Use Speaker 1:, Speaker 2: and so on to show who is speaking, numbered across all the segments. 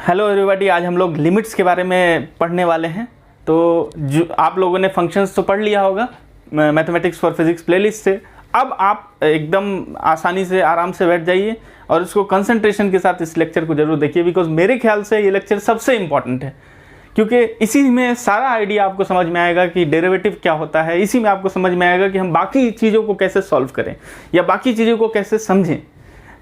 Speaker 1: Hello everybody, आज हम लोग लिमिट्स के बारे में पढ़ने वाले हैं। तो जो आप लोगों ने फंक्शंस तो पढ़ लिया होगा मैथमेटिक्स फॉर फिजिक्स प्लेलिस्ट से। अब आप एकदम आसानी से आराम से बैठ जाइए और इसको कंसंट्रेशन के साथ इस लेक्चर को जरूर देखिए, बिकॉज मेरे ख्याल से ये लेक्चर सबसे इम्पॉर्टेंट है, क्योंकि इसी में सारा आइडिया आपको समझ में आएगा कि डेरिवेटिव क्या होता है। इसी में आपको समझ में आएगा कि हम बाकी चीज़ों को कैसे सॉल्व करें या बाकी चीज़ों को कैसे समझें।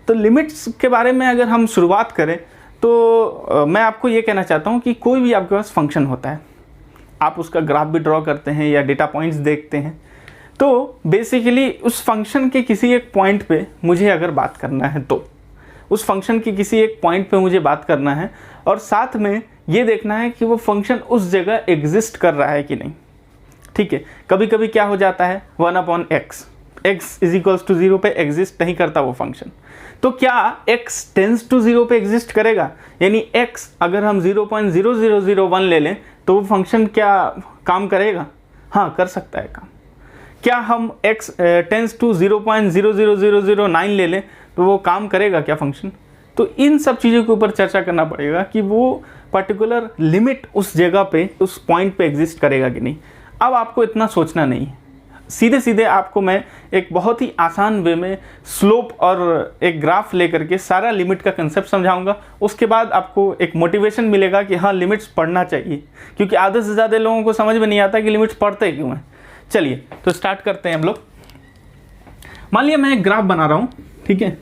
Speaker 1: तो लिमिट्स के बारे में अगर हम शुरुआत करें तो मैं आपको ये कहना चाहता हूँ कि कोई भी आपके पास फंक्शन होता है, आप उसका ग्राफ भी ड्रॉ करते हैं या डेटा पॉइंट्स देखते हैं, तो बेसिकली उस फंक्शन के किसी एक पॉइंट पे मुझे अगर बात करना है तो उस फंक्शन के किसी एक पॉइंट पे मुझे बात करना है और साथ में ये देखना है कि वो फंक्शन उस जगह एग्जिस्ट कर रहा है कि नहीं। ठीक है, कभी कभी क्या हो जाता है 1/x, x is equals to 0 पे एग्जिस्ट नहीं करता वो फंक्शन, तो क्या x टेंस टू 0 पे एग्जिस्ट करेगा? यानी x अगर हम 0.0001 ले लें तो वो फंक्शन क्या काम करेगा? हाँ, कर सकता है काम। क्या हम x टेंस टू 0.00009 ले लें तो वो काम करेगा क्या फंक्शन? तो इन सब चीज़ों के ऊपर चर्चा करना पड़ेगा कि वो पर्टिकुलर लिमिट उस जगह पे, उस पॉइंट पे एग्जिस्ट करेगा कि नहीं। अब आपको इतना सोचना नहीं है, सीधे सीधे आपको मैं एक बहुत ही आसान वे में स्लोप और एक ग्राफ लेकर के सारा लिमिट का कंसेप्ट समझाऊंगा। उसके बाद आपको एक मोटिवेशन मिलेगा कि हाँ, लिमिट्स पढ़ना चाहिए, क्योंकि आधे से ज़्यादा लोगों को समझ में नहीं आता कि लिमिट्स पढ़ते क्यों हैं। चलिए तो स्टार्ट करते हैं हम लोग। मान लिया मैं एक ग्राफ बना रहा हूँ, ठीक है,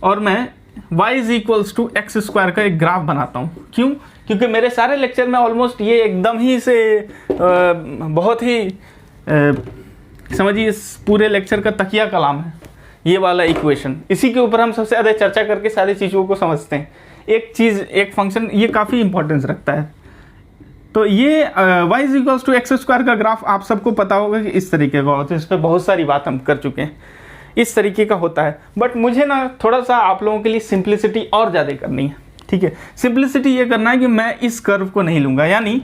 Speaker 1: और मैं y is equals to x square का एक ग्राफ बनाता हूँ। क्यों? क्योंकि मेरे सारे लेक्चर में ऑलमोस्ट ये एकदम ही से बहुत ही समझिए इस पूरे लेक्चर का तकिया कलाम है ये वाला इक्वेशन। इसी के ऊपर हम सबसे ज़्यादा चर्चा करके सारी चीज़ों को समझते हैं। एक चीज़, एक फंक्शन, ये काफ़ी इंपॉर्टेंस रखता है। तो ये y is equals to x square का ग्राफ आप सबको पता होगा कि इस तरीके का होता है। इस पर बहुत सारी बात हम कर चुके हैं, इस तरीके का होता है। बट मुझे ना थोड़ा सा आप लोगों के लिए सिंप्लिसिटी और ज़्यादा करनी है। ठीक है, सिंप्लिसिटी ये करना है कि मैं इस कर्व को नहीं लूँगा, यानी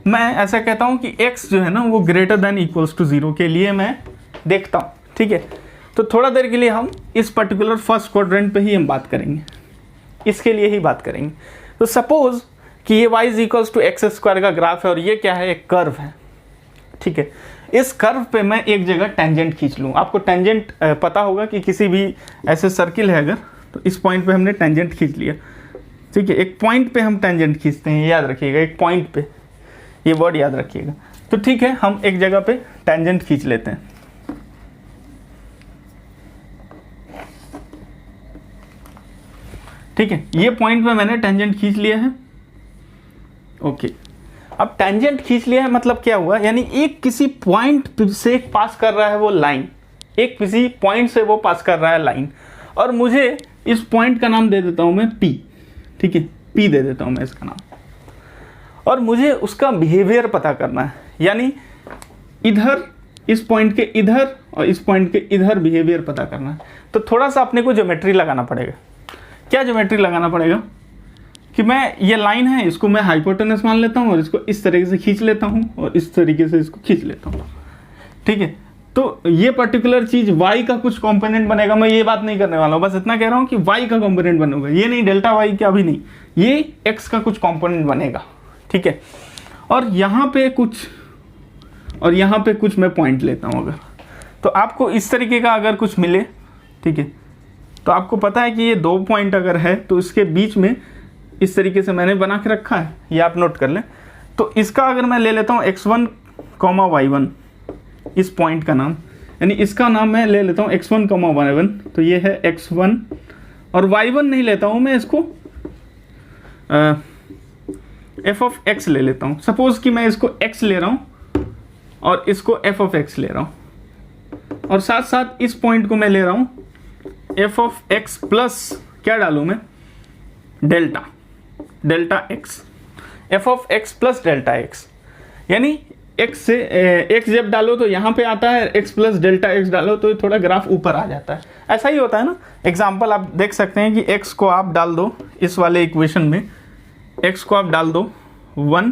Speaker 1: मैं ऐसा कहता हूँ कि x जो है ना वो ग्रेटर देन इक्वल्स टू 0 के लिए मैं देखता हूँ। ठीक है, तो थोड़ा देर के लिए हम इस पर्टिकुलर फर्स्ट क्वाड्रेंट पे ही हम बात करेंगे, इसके लिए ही बात करेंगे। तो सपोज कि ये y is equals to x square का ग्राफ है और ये क्या है? एक कर्व है। ठीक है, इस कर्व पे मैं एक जगह टेंजेंट खींच लूँ। आपको टेंजेंट पता होगा कि किसी भी ऐसे सर्किल है अगर, तो इस पॉइंट पे हमने टेंजेंट खींच लिया। ठीक है, एक पॉइंट पे हम टेंजेंट खींचते हैं, याद रखिएगा, एक पॉइंट पे, ये वर्ड याद रखिएगा। तो ठीक है, हम एक जगह पे टेंजेंट खींच लेते हैं। ठीक है, ये पॉइंट पे मैंने टेंजेंट खींच लिया है। ओके, अब टेंजेंट खींच लिया है मतलब क्या हुआ? यानी एक किसी पॉइंट से पास कर रहा है वो लाइन, एक किसी पॉइंट से वो पास कर रहा है लाइन, और मुझे इस पॉइंट का नाम दे देता हूं मैं P। ठीक है, P दे देता हूं मैं इसका नाम, और मुझे उसका बिहेवियर पता करना है, यानी इधर, इस पॉइंट के इधर और इस पॉइंट के इधर बिहेवियर पता करना है। तो थोड़ा सा अपने को ज्योमेट्री लगाना पड़ेगा। क्या ज्योमेट्री लगाना पड़ेगा? कि मैं, ये लाइन है, इसको मैं हाइपोटेनस मान लेता हूँ और इसको इस तरीके से खींच लेता हूँ और इस तरीके से इसको खींच लेता हूँ। ठीक है, तो ये पर्टिकुलर चीज y का कुछ कंपोनेंट बनेगा। मैं ये बात नहीं करने वाला हूँ, बस इतना कह रहा हूँ कि y का कंपोनेंट बनेगा, ये नहीं डेल्टा y का, अभी नहीं, ये x का कुछ कंपोनेंट बनेगा। ठीक है, और यहाँ पे कुछ, और यहाँ पे कुछ मैं पॉइंट लेता हूँ अगर, तो आपको इस तरीके का अगर कुछ मिले, ठीक है, तो आपको पता है कि ये 2 पॉइंट अगर है तो इसके बीच में इस तरीके से मैंने बना के रखा है, ये आप नोट कर लें। तो इसका अगर मैं ले लेता हूँ x1, y1, इस पॉइंट का नाम, यानी इसका नाम मैं ले लेता हूँ x1, y1, तो ये है x1, और y1 नहीं लेता हूँ मैं, इसको f ऑफ x ले लेता हूँ। सपोज कि मैं इसको x ले रहा हूँ और इसको f ऑफ x ले रहा हूँ, और साथ साथ इस पॉइंट को मैं ले रहा हूँ f ऑफ x प्लस क्या डालूँ मैं? Delta x, f of x plus delta x, यानी x से x जब डालो तो यहाँ पे आता है, x प्लस डेल्टा x डालो तो थोड़ा ग्राफ ऊपर आ जाता है। ऐसा ही होता है ना। एग्जाम्पल आप देख सकते हैं कि x को आप डाल दो इस वाले इक्वेशन में, x को आप डाल दो 1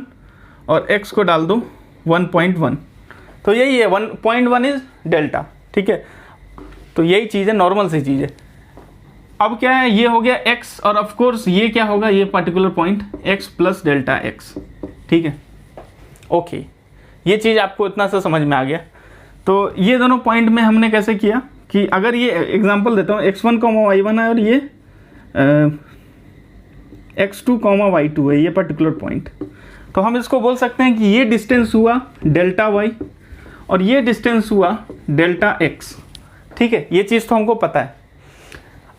Speaker 1: और x को डाल दो 1.1, तो यही है 1.1 इज डेल्टा। ठीक है, तो यही चीज़ है, नॉर्मल सी चीज़ है। अब क्या है, ये हो गया x और ऑफ कोर्स ये क्या होगा, ये particular point x plus delta x, ठीक है। ओके, ये चीज़ आपको इतना सा समझ में आ गया। तो ये दोनों पॉइंट में हमने कैसे किया कि अगर ये एग्जांपल देता हूँ, x1 y1 है और ये x2 y2 है, ये पर्टिकुलर पॉइंट, तो हम इसको बोल सकते हैं कि ये डिस्टेंस हुआ डेल्टा y और ये डिस्टेंस हुआ डेल्टा x, ठीक है। ये चीज़ तो हमको पता है।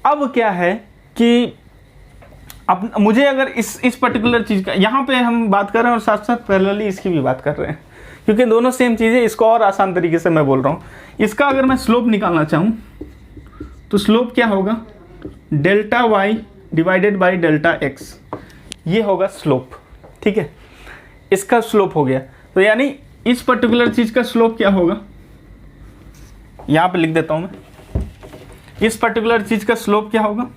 Speaker 1: अब क्या है कि अब मुझे अगर इस पर्टिकुलर चीज़ का यहाँ पे हम बात कर रहे हैं और साथ साथ पैरेलली इसकी भी बात कर रहे हैं, क्योंकि दोनों सेम चीज़ें, इसको और आसान तरीके से मैं बोल रहा हूँ। इसका अगर मैं स्लोप निकालना चाहूँ तो स्लोप क्या होगा, delta y divided by delta x, ये होगा स्लोप, ठीक है। इसका स्लोप हो गया, तो यानी इस पर्टिकुलर चीज़ का स्लोप क्या होगा, यहाँ पे लिख देता हूँ मैं, इस पर्टिकुलर चीज़ का स्लोप क्या होगा,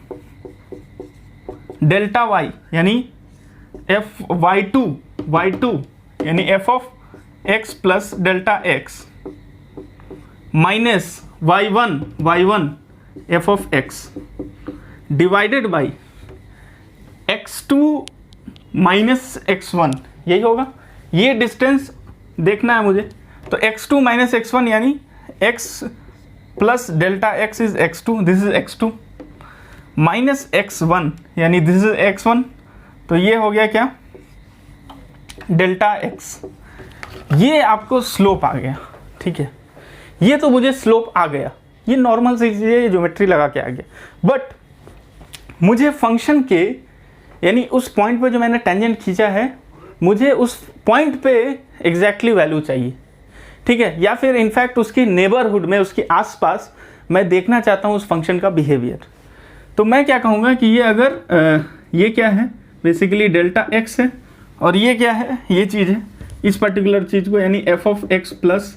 Speaker 1: डेल्टा y यानी एफ y2 यानी F of x plus delta x minus y1 F of x divided by x2 minus x1, यही होगा। ये डिस्टेंस देखना है मुझे, तो x2 माइनस x1 यानी x plus delta x is x2, this is x2 minus x1 यानी this is x1, तो ये हो गया क्या, डेल्टा x। ये आपको स्लोप आ गया, ठीक है। ये तो मुझे स्लोप आ गया, ये नॉर्मल सी चीज़ है, ज्योमेट्री लगा के आ गया। बट मुझे फंक्शन के यानी उस पॉइंट पे जो मैंने टेंजेंट खींचा है, मुझे उस पॉइंट पे एग्जैक्टली वैल्यू चाहिए, ठीक है। या फिर इनफैक्ट उसकी नेबरहुड में, उसके आसपास मैं देखना चाहता हूँ उस फंक्शन का बिहेवियर। तो मैं क्या कहूँगा कि ये अगर ये क्या है, बेसिकली डेल्टा एक्स है और ये क्या है, ये चीज़ है, इस पर्टिकुलर चीज़ को यानी F of x plus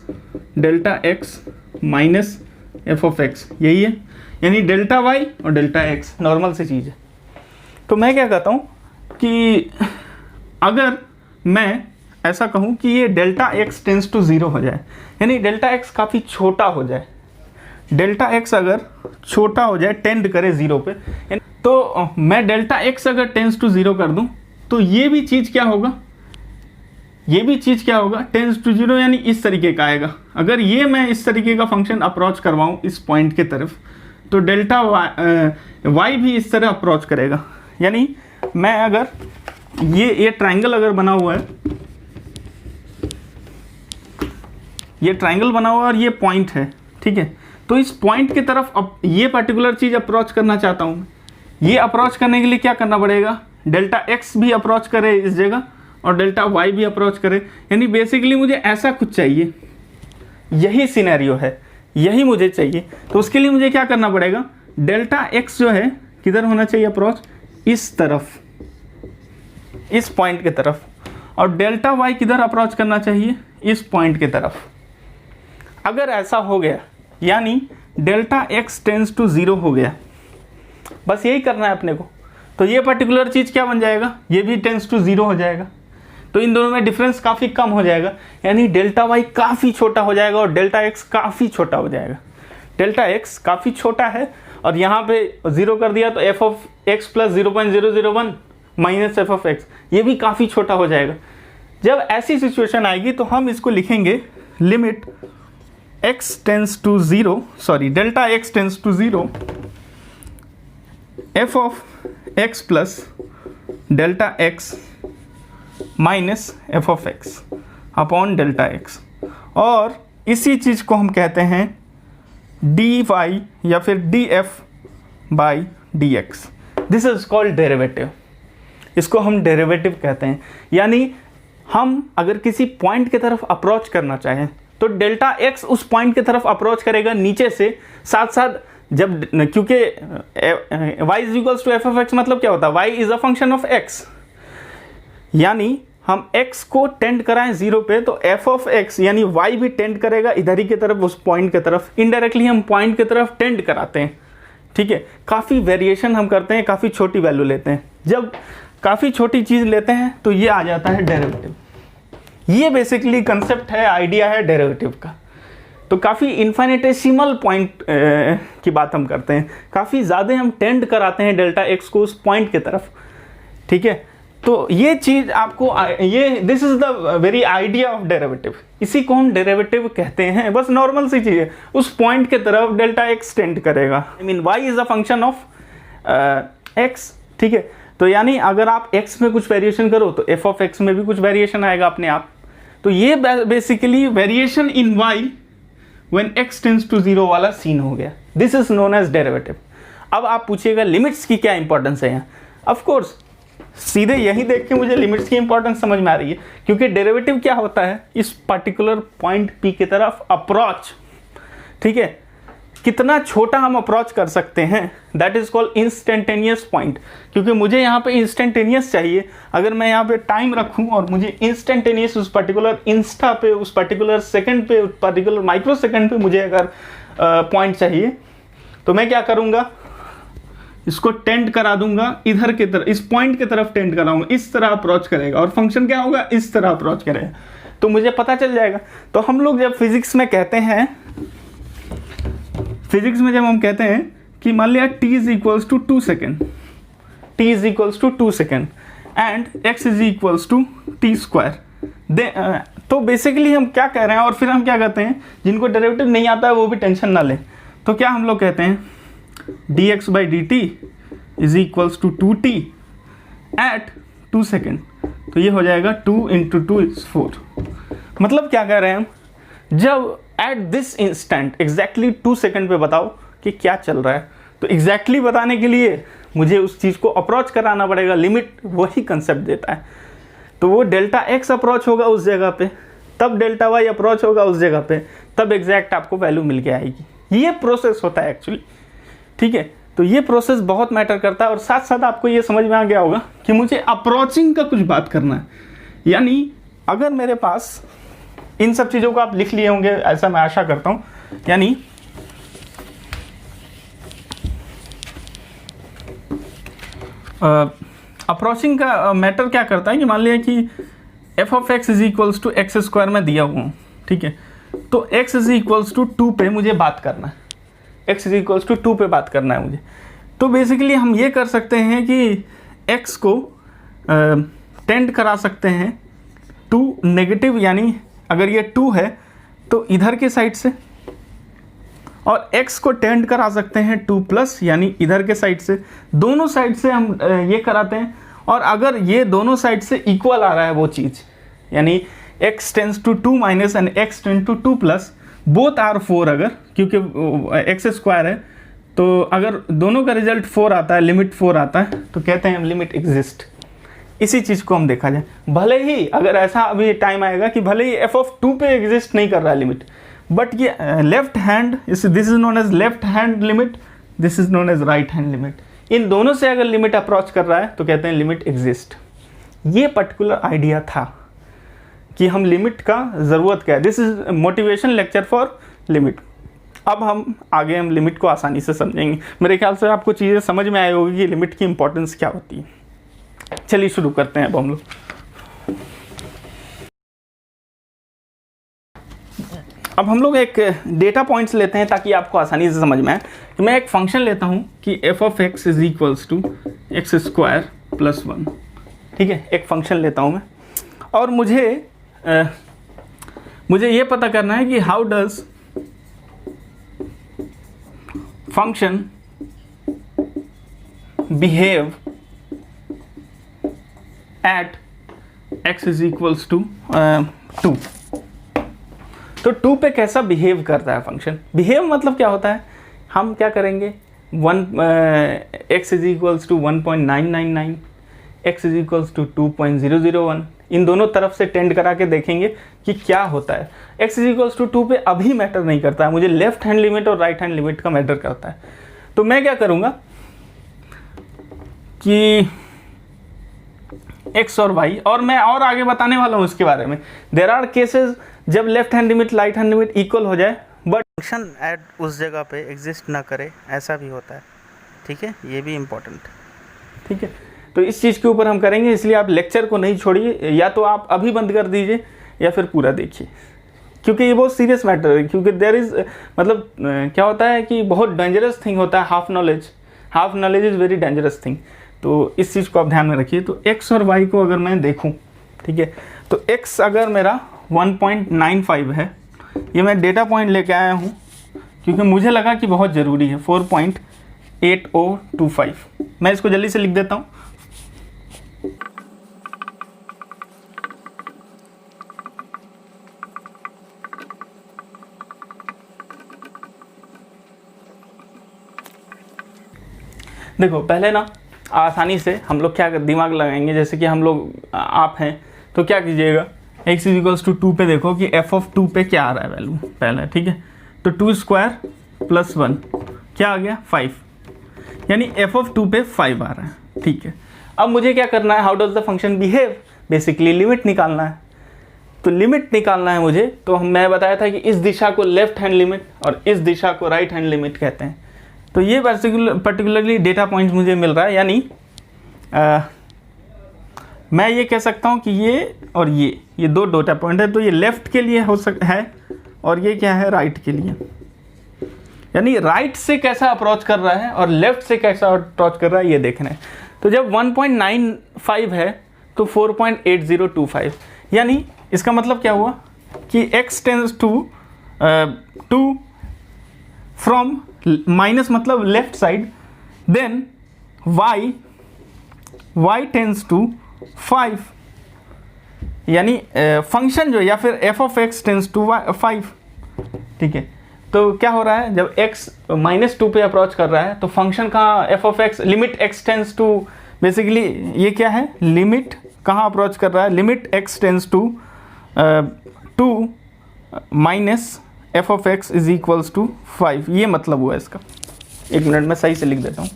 Speaker 1: delta x minus F of x, यही है, यानी डेल्टा वाई और डेल्टा एक्स, नॉर्मल सी चीज़ है। तो मैं क्या कहता हूँ कि अगर मैं ऐसा कहूँ कि ये डेल्टा एक्स टेंस टू 0 हो जाए, यानी डेल्टा एक्स काफ़ी छोटा हो जाए, डेल्टा एक्स अगर छोटा हो जाए, टेंड करे 0 पे, तो मैं डेल्टा एक्स अगर टेंस टू 0 कर दूँ तो ये भी चीज़ क्या होगा, ये भी चीज़ क्या होगा, टेंस टू 0 यानी इस तरीके का आएगा। अगर ये मैं इस तरीके का फंक्शन अप्रोच करवाऊँ इस पॉइंट के तरफ, तो डेल्टा वाई भी इस तरह अप्रोच करेगा। यानी मैं अगर ये ट्रायंगल अगर बना हुआ है, ये ट्रायंगल बना हुआ है और ये पॉइंट है, ठीक है। तो इस पॉइंट की तरफ अब ये पर्टिकुलर चीज़ अप्रोच करना चाहता हूँ। ये अप्रोच करने के लिए क्या करना पड़ेगा, डेल्टा एक्स भी अप्रोच करे इस जगह और डेल्टा वाई भी अप्रोच करे, यानी बेसिकली मुझे ऐसा कुछ चाहिए, यही सिनेरियो है, यही मुझे चाहिए। तो उसके लिए मुझे क्या करना पड़ेगा, डेल्टा एक्स जो है किधर होना चाहिए अप्रोच, इस तरफ, इस पॉइंट की तरफ, और डेल्टा वाई किधर अप्रोच करना चाहिए, इस पॉइंट की तरफ। अगर ऐसा हो गया यानी डेल्टा एक्स टेंस टू 0 हो गया, बस यही करना है अपने को। तो ये पर्टिकुलर चीज़ क्या बन जाएगा, ये भी टेंस टू 0 हो जाएगा, तो इन दोनों में डिफरेंस काफ़ी कम हो जाएगा, यानी डेल्टा वाई काफ़ी छोटा हो जाएगा और डेल्टा एक्स काफ़ी छोटा हो जाएगा। डेल्टा एक्स काफ़ी छोटा है और यहाँ पे 0 कर दिया तो F of x plus 0.001 minus F of x, ये भी काफ़ी छोटा हो जाएगा। जब ऐसी सिचुएशन आएगी तो हम इसको लिखेंगे limit x tends to 0, sorry delta x tends to 0 f of x plus delta x minus F of x upon delta x, और इसी चीज़ को हम कहते हैं डी वाई या फिर D F by D x. This is called derivative, इसको हम डेरिवेटिव कहते हैं। यानी हम अगर किसी पॉइंट की तरफ अप्रोच करना चाहें तो डेल्टा एक्स उस पॉइंट की तरफ अप्रोच करेगा नीचे से, साथ साथ जब, क्योंकि y is equals to f of x मतलब क्या होता है, y is a function of x, यानी हम x को टेंड कराएं 0 पे तो f ऑफ x यानी y भी टेंड करेगा इधर ही की तरफ, उस पॉइंट की तरफ। इनडायरेक्टली हम पॉइंट की तरफ टेंड कराते हैं, ठीक है। काफ़ी वेरिएशन हम करते हैं, काफ़ी छोटी वैल्यू लेते हैं। जब काफ़ी छोटी चीज़ लेते हैं तो ये आ जाता है डेरिवेटिव। ये बेसिकली कंसेप्ट है, आइडिया है डेरिवेटिव का। तो काफ़ी इन्फाइनेटेसिमल पॉइंट की बात हम करते हैं, काफ़ी ज़्यादा हम टेंड कराते हैं डेल्टा एक्स को उस पॉइंट की तरफ, ठीक है। तो ये चीज़ आपको ये this is the very idea of derivative, इसी को हम डेरिवेटिव कहते हैं। बस नॉर्मल सी चीज़ है, उस पॉइंट की तरफ डेल्टा एक्स टेंड करेगा। I mean y is a function of x, ठीक है। तो यानी अगर आप x में कुछ वेरिएशन करो तो f ऑफ x में भी कुछ वेरिएशन आएगा अपने आप। तो ये basically variation in y when x tends to 0 वाला सीन हो गया। This is known as derivative. अब आप पूछिएगा लिमिट्स की क्या इंपॉर्टेंस है यहाँ। ऑफ कोर्स सीधे यही देख के मुझे लिमिट्स की इंपॉर्टेंस समझ में आ रही है, क्योंकि डेरिवेटिव क्या होता है, इस पर्टिकुलर पॉइंट p की तरफ अप्रोच, ठीक है, कितना छोटा हम अप्रोच कर सकते हैं, that is called instantaneous point. क्योंकि मुझे यहाँ पे इंस्टेंटेनियस चाहिए, अगर मैं यहाँ पे टाइम रखूँ और मुझे इंस्टेंटेनियस उस पर्टिकुलर इंस्टा पे, उस पर्टिकुलर सेकंड पे, उस पर्टिकुलर माइक्रो सेकंड पे मुझे अगर पॉइंट चाहिए, तो मैं क्या करूँगा, इसको टेंड करा दूंगा इधर की तरफ, इस पॉइंट की तरफ टेंड कराऊंगा, इस तरह अप्रोच करेगा और फंक्शन क्या होगा, इस तरह अप्रोच करेगा, तो मुझे पता चल जाएगा। तो हम लोग जब फिजिक्स में कहते हैं, फिजिक्स में जब हम कहते हैं कि मान लिया t is equals to 2 second, t is equals to 2 second and x is equals to t square, तो बेसिकली हम क्या कह रहे हैं, और फिर हम क्या कहते हैं, जिनको डेरिवेटिव नहीं आता है वो भी टेंशन ना लें, तो क्या हम लोग कहते हैं dx by dt is equals to 2t at 2 second. तो ये हो जाएगा 2 इंटू 2 इज 4। मतलब क्या कह रहे हैं हम, जब at this instant exactly 2 second पे बताओ कि क्या चल रहा है, तो एग्जैक्टली बताने के लिए मुझे उस चीज़ को अप्रोच कराना पड़ेगा, लिमिट वही कंसेप्ट देता है। तो वो डेल्टा एक्स अप्रोच होगा उस जगह पे, तब डेल्टा वाई अप्रोच होगा उस जगह पे, तब एग्जैक्ट आपको वैल्यू मिल के आएगी। ये प्रोसेस होता है एक्चुअली, ठीक है। तो ये प्रोसेस बहुत मैटर करता है, और साथ साथ आपको ये समझ में आ गया होगा कि मुझे अप्रोचिंग का कुछ बात करना है। यानी अगर मेरे पास इन सब चीज़ों को आप लिख लिए होंगे, ऐसा मैं आशा करता हूँ, यानी अप्रोचिंग का मैटर क्या करता है कि मान लिया कि f of x is equals to x square में दिया हुआ हूँ, ठीक है। तो x इज इक्वल्स टू 2 पे मुझे बात करना है, x इज इक्वल्स टू 2 पे बात करना है मुझे। तो बेसिकली हम ये कर सकते हैं कि x को टेंड करा सकते हैं टू नेगेटिव, यानी अगर ये 2 है तो इधर के साइड से, और x को टेंड करा सकते हैं 2 प्लस, यानी इधर के साइड से। दोनों साइड से हम ये कराते हैं, और अगर ये दोनों साइड से इक्वल आ रहा है वो चीज़, यानी x tends to 2 minus and x tend to 2 plus, both are 4, अगर क्योंकि x स्क्वायर है, तो अगर दोनों का रिजल्ट 4 आता है, लिमिट 4 आता है, तो कहते हैं हम लिमिट एग्जिस्ट। इसी चीज़ को हम देखा जाए, भले ही अगर ऐसा अभी टाइम आएगा कि भले ही f ऑफ 2 पे एग्जिस्ट नहीं कर रहा है लिमिट, बट ये left hand, this is known as left hand limit, this is known as right hand limit, इन दोनों से अगर लिमिट अप्रोच कर रहा है तो कहते हैं लिमिट एग्जिस्ट। ये पर्टिकुलर आइडिया था कि हम लिमिट का ज़रूरत क्या है, this is motivation lecture for limit. अब हम आगे हम लिमिट को आसानी से समझेंगे। मेरे ख्याल से आपको चीज़ें समझ में आई होगी कि लिमिट की इंपॉर्टेंस क्या होती है। चलिए शुरू करते हैं अब हम लोग। अब हम लोग एक डेटा पॉइंट्स लेते हैं ताकि आपको आसानी से समझ में आए। कि मैं एक फंक्शन लेता हूं कि f of x is equals to x square plus 1, ठीक है। एक फंक्शन लेता हूं मैं, और मुझे ये पता करना है कि how does function behave at x is equals to 2। तो 2 पे कैसा बिहेव करता है फंक्शन। बिहेव मतलब क्या होता है, हम क्या करेंगे, x is equals to 1.999, x is equals to 2.001, इन दोनों तरफ से टेंड करा के देखेंगे कि क्या होता है। x इज इक्वल्स टू 2 पे अभी मैटर नहीं करता है, मुझे लेफ्ट हैंड लिमिट और राइट हैंड लिमिट का मैटर करता है। तो मैं क्या करूँगा कि x और y, और मैं और आगे बताने वाला हूँ इसके बारे में। देयर आर केसेस जब left hand limit right hand limit equal हो जाए बट फंक्शन एट उस जगह पे एग्जिस्ट ना करे, ऐसा भी होता है, ठीक है। ये भी इम्पोर्टेंट, ठीक है। तो इस चीज़ के ऊपर हम करेंगे, इसलिए आप लेक्चर को नहीं छोड़िए, या तो आप अभी बंद कर दीजिए या फिर पूरा देखिए। क्योंकि ये बहुत सीरियस मैटर है, क्योंकि देयर इज़ मतलब क्या होता है कि बहुत डेंजरस थिंग होता है half knowledge is very dangerous thing. तो इस चीज़ को आप ध्यान में रखिए। तो x और y को अगर मैं देखूं, ठीक है, तो x अगर मेरा 1.95 है, ये मैं डेटा पॉइंट लेके आया हूँ क्योंकि मुझे लगा कि बहुत ज़रूरी है, 4.8025। मैं इसको जल्दी से लिख देता हूँ। देखो पहले ना आसानी से हम लोग क्या दिमाग लगाएंगे, जैसे कि हम लोग आप हैं तो क्या कीजिएगा, x इक्वल्स टू 2 पे देखो कि f ऑफ 2 पे क्या आ रहा है वैल्यू पहले, ठीक है। तो 2 स्क्वायर प्लस 1 क्या आ गया 5, यानी f ऑफ 2 पे 5 आ रहा है, ठीक है। अब मुझे क्या करना है, how does the function behave, basically limit निकालना है। तो लिमिट निकालना है मुझे, तो मैं बताया था कि इस दिशा को लेफ्ट हैंड लिमिट और इस दिशा को राइट हैंड लिमिट कहते हैं। तो ये पर्टिकुलरली डेटा पॉइंट मुझे मिल रहा है, यानी मैं ये कह सकता हूँ कि ये और ये दो डेटा पॉइंट है, तो ये लेफ्ट के लिए हो सकता है और ये क्या है राइट के लिए, यानी राइट से कैसा अप्रोच कर रहा है और लेफ्ट से कैसा अप्रोच कर रहा है ये देखना है। तो जब 1.95 है तो 4.8025, यानी इसका मतलब क्या हुआ कि x tends to 2 from minus मतलब left side, then y tends to 5, यानी फंक्शन जो या फिर f of x tends to 5, ठीक है। तो क्या हो रहा है, जब x -2 पे अप्रोच कर रहा है तो फंक्शन कहाँ f of x limit x tends to, basically ये क्या है, लिमिट कहाँ अप्रोच कर रहा है, limit x tends to 2 minus f of x is equals to 5, ये मतलब हुआ इसका। एक मिनट में सही से लिख देता हूँ।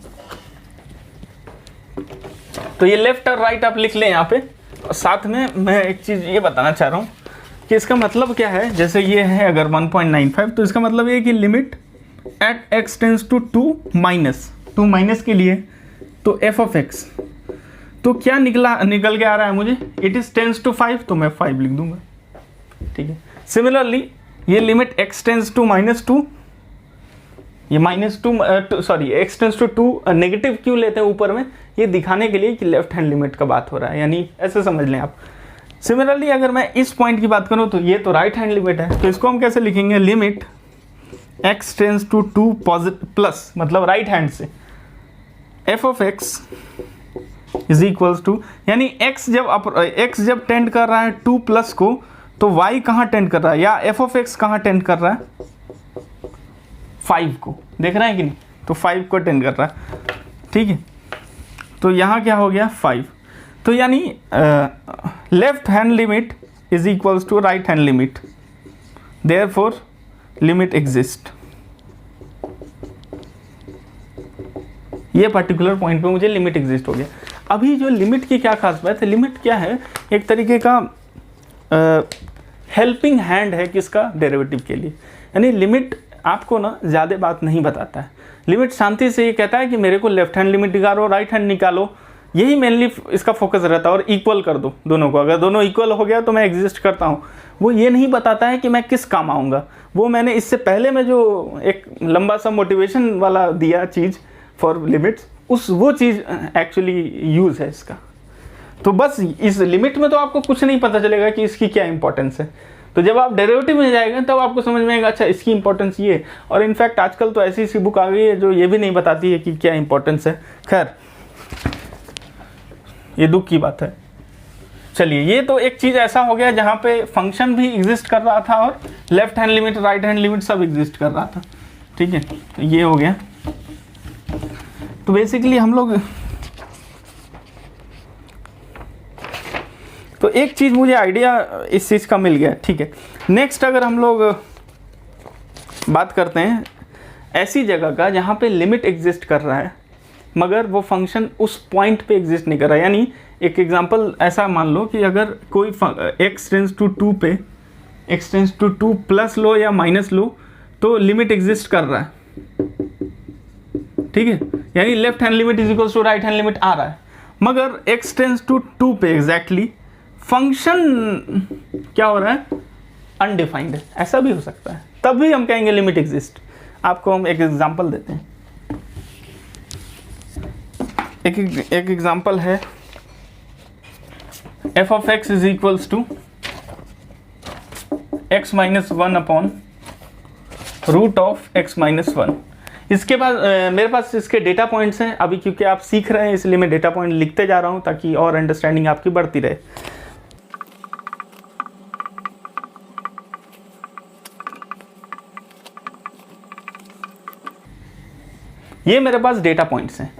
Speaker 1: तो ये लेफ्ट और राइट आप लिख लें यहाँ पे, और साथ में मैं एक चीज़ ये बताना चाह रहा हूँ कि इसका मतलब क्या है। जैसे ये है अगर 1.95, तो इसका मतलब ये है कि limit at x tends to 2 minus के लिए, तो f ऑफ x, तो क्या निकल के आ रहा है मुझे, इट इज टेंस टू 5, तो मैं 5 लिख दूंगा, ठीक है। सिमिलरली ये लिमिट x टेंस टू -2, ये x टेंस टू 2 नेगेटिव क्यों लेते हैं ऊपर में, ये दिखाने के लिए कि लेफ्ट हैंड लिमिट का बात हो रहा है, यानी ऐसे समझ लें आप। सिमिलरली अगर मैं इस पॉइंट की बात करूं तो ये तो राइट हैंड लिमिट है, तो इसको हम कैसे लिखेंगे, limit x tends to 2 plus मतलब राइट हैंड से f of x is equals to, यानी x जब टेंड कर रहा है 2 प्लस को, तो y कहाँ टेंड कर रहा है, या f ऑफ x कहाँ टेंड कर रहा है, 5 को, देख रहे हैं कि नहीं, तो 5 को टेंड कर रहा है, ठीक है। तो यहाँ क्या हो गया 5, तो यानी left hand limit is equals to right hand limit, therefore limit exist. ये पर्टिकुलर पॉइंट पे मुझे लिमिट एग्जिस्ट हो गया। अभी जो लिमिट की क्या खास बात है, लिमिट क्या है, एक तरीके का हेल्पिंग हैंड है किसका, डेरिवेटिव के लिए। यानी लिमिट आपको ना ज़्यादा बात नहीं बताता है, लिमिट शांति से ये कहता है कि मेरे को लेफ्ट हैंड लिमिट निकालो, राइट हैंड निकालो, यही मेनली इसका फोकस रहता है, और इक्वल कर दो दोनों को, अगर दोनों इक्वल हो गया तो मैं एग्जिस्ट करता हूँ। वो ये नहीं बताता है कि मैं किस काम आऊँगा। वो मैंने इससे पहले में जो एक लंबा सा मोटिवेशन वाला दिया चीज़ फॉर लिमिट्स, वो चीज़ एक्चुअली यूज़ है इसका। तो बस इस लिमिट में तो आपको कुछ नहीं पता चलेगा कि इसकी क्या इंपॉर्टेंस है, तो जब आप डेरिवेटिव में जाएंगे तब आपको समझ में आएगा अच्छा इसकी इंपॉर्टेंस ये। और इनफैक्ट आजकल तो ऐसी सी बुक आ गई है जो ये भी नहीं बताती है कि क्या इंपॉर्टेंस है। खैर ये दुख की बात है। चलिए, ये तो एक चीज़ ऐसा हो गया जहाँ पे फंक्शन भी एग्जिस्ट कर रहा था और left hand limit right hand limit सब एग्जिस्ट कर रहा था, ठीक है। तो ये हो गया। तो बेसिकली हम लोग, तो एक चीज़ मुझे आइडिया इस चीज़ का मिल गया, ठीक है। नेक्स्ट अगर हम लोग बात करते हैं ऐसी जगह का जहाँ पे लिमिट एग्जिस्ट कर रहा है मगर वो फंक्शन उस पॉइंट पे एग्जिस्ट नहीं कर रहा है। यानी एक एग्जांपल ऐसा मान लो कि अगर कोई x टेंस टू 2 पे x tends to 2 plus low या माइनस लो तो लिमिट एग्जिस्ट कर रहा है, ठीक है। यानी left hand limit is equals to right hand limit आ रहा है, मगर x टेंस टू 2 पे एग्जैक्टली फंक्शन क्या हो रहा है, अनडिफाइंड है, ऐसा भी हो सकता है, तब भी हम कहेंगे लिमिट एग्जिस्ट। आपको हम एक एग्जांपल देते हैं। एक एग्जांपल है f of x is equals to x minus 1 upon root of x minus 1। इसके बाद मेरे पास इसके डेटा पॉइंट्स हैं अभी, क्योंकि आप सीख रहे हैं इसलिए मैं डेटा पॉइंट लिखते जा रहा हूं ताकि और अंडरस्टैंडिंग आपकी बढ़ती रहे। ये मेरे पास डेटा पॉइंट्स हैं,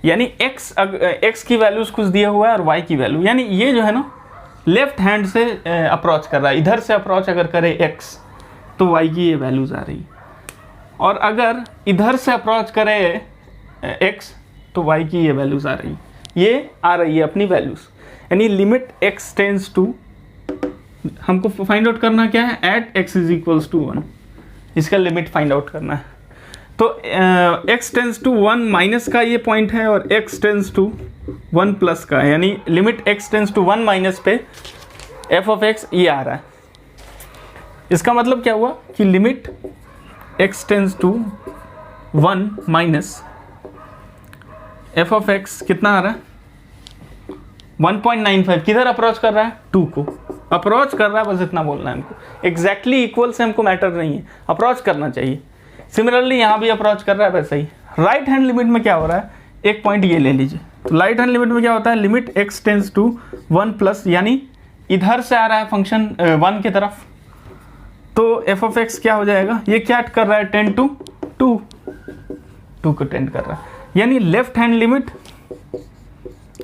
Speaker 1: यानी x की वैल्यूज कुछ दिया हुआ है और y की वैल्यू, यानी ये जो है ना लेफ्ट हैंड से अप्रोच कर रहा है, इधर से अप्रोच अगर करे x तो y की ये वैल्यूज आ रही, और अगर इधर से अप्रोच करे x तो y की ये वैल्यूज आ रही, ये आ रही है अपनी वैल्यूज। यानी लिमिट x टेंड्स टू, हमको फाइंड आउट करना क्या है, at x is equals to 1, इसका लिमिट फाइंड आउट करना है। तो x टेंड्स टू 1 माइनस का ये पॉइंट है और x टेंड्स टू 1 प्लस का, यानी limit x tends to 1 minus पे f ऑफ x ये आ रहा है। इसका मतलब क्या हुआ कि limit x tends to 1 minus f of x कितना आ रहा है, 1.95। किधर अप्रोच कर रहा है, 2 को अप्रोच कर रहा है, बस इतना बोलना है हमको। एग्जैक्टली इक्वल से हमको मैटर नहीं है, अप्रोच करना चाहिए। सिमिलरली यहाँ भी अप्रोच कर रहा है वैसे ही। राइट हैंड लिमिट में क्या हो रहा है, एक पॉइंट ये ले लीजिए। तो राइट हैंड लिमिट में क्या होता है, limit x tends to 1 plus, यानी इधर से आ रहा है फंक्शन 1 की तरफ, तो f ऑफ x क्या हो जाएगा, ये क्या कर रहा है, 10 टू 2 को टेंड कर रहा है। यानी left hand limit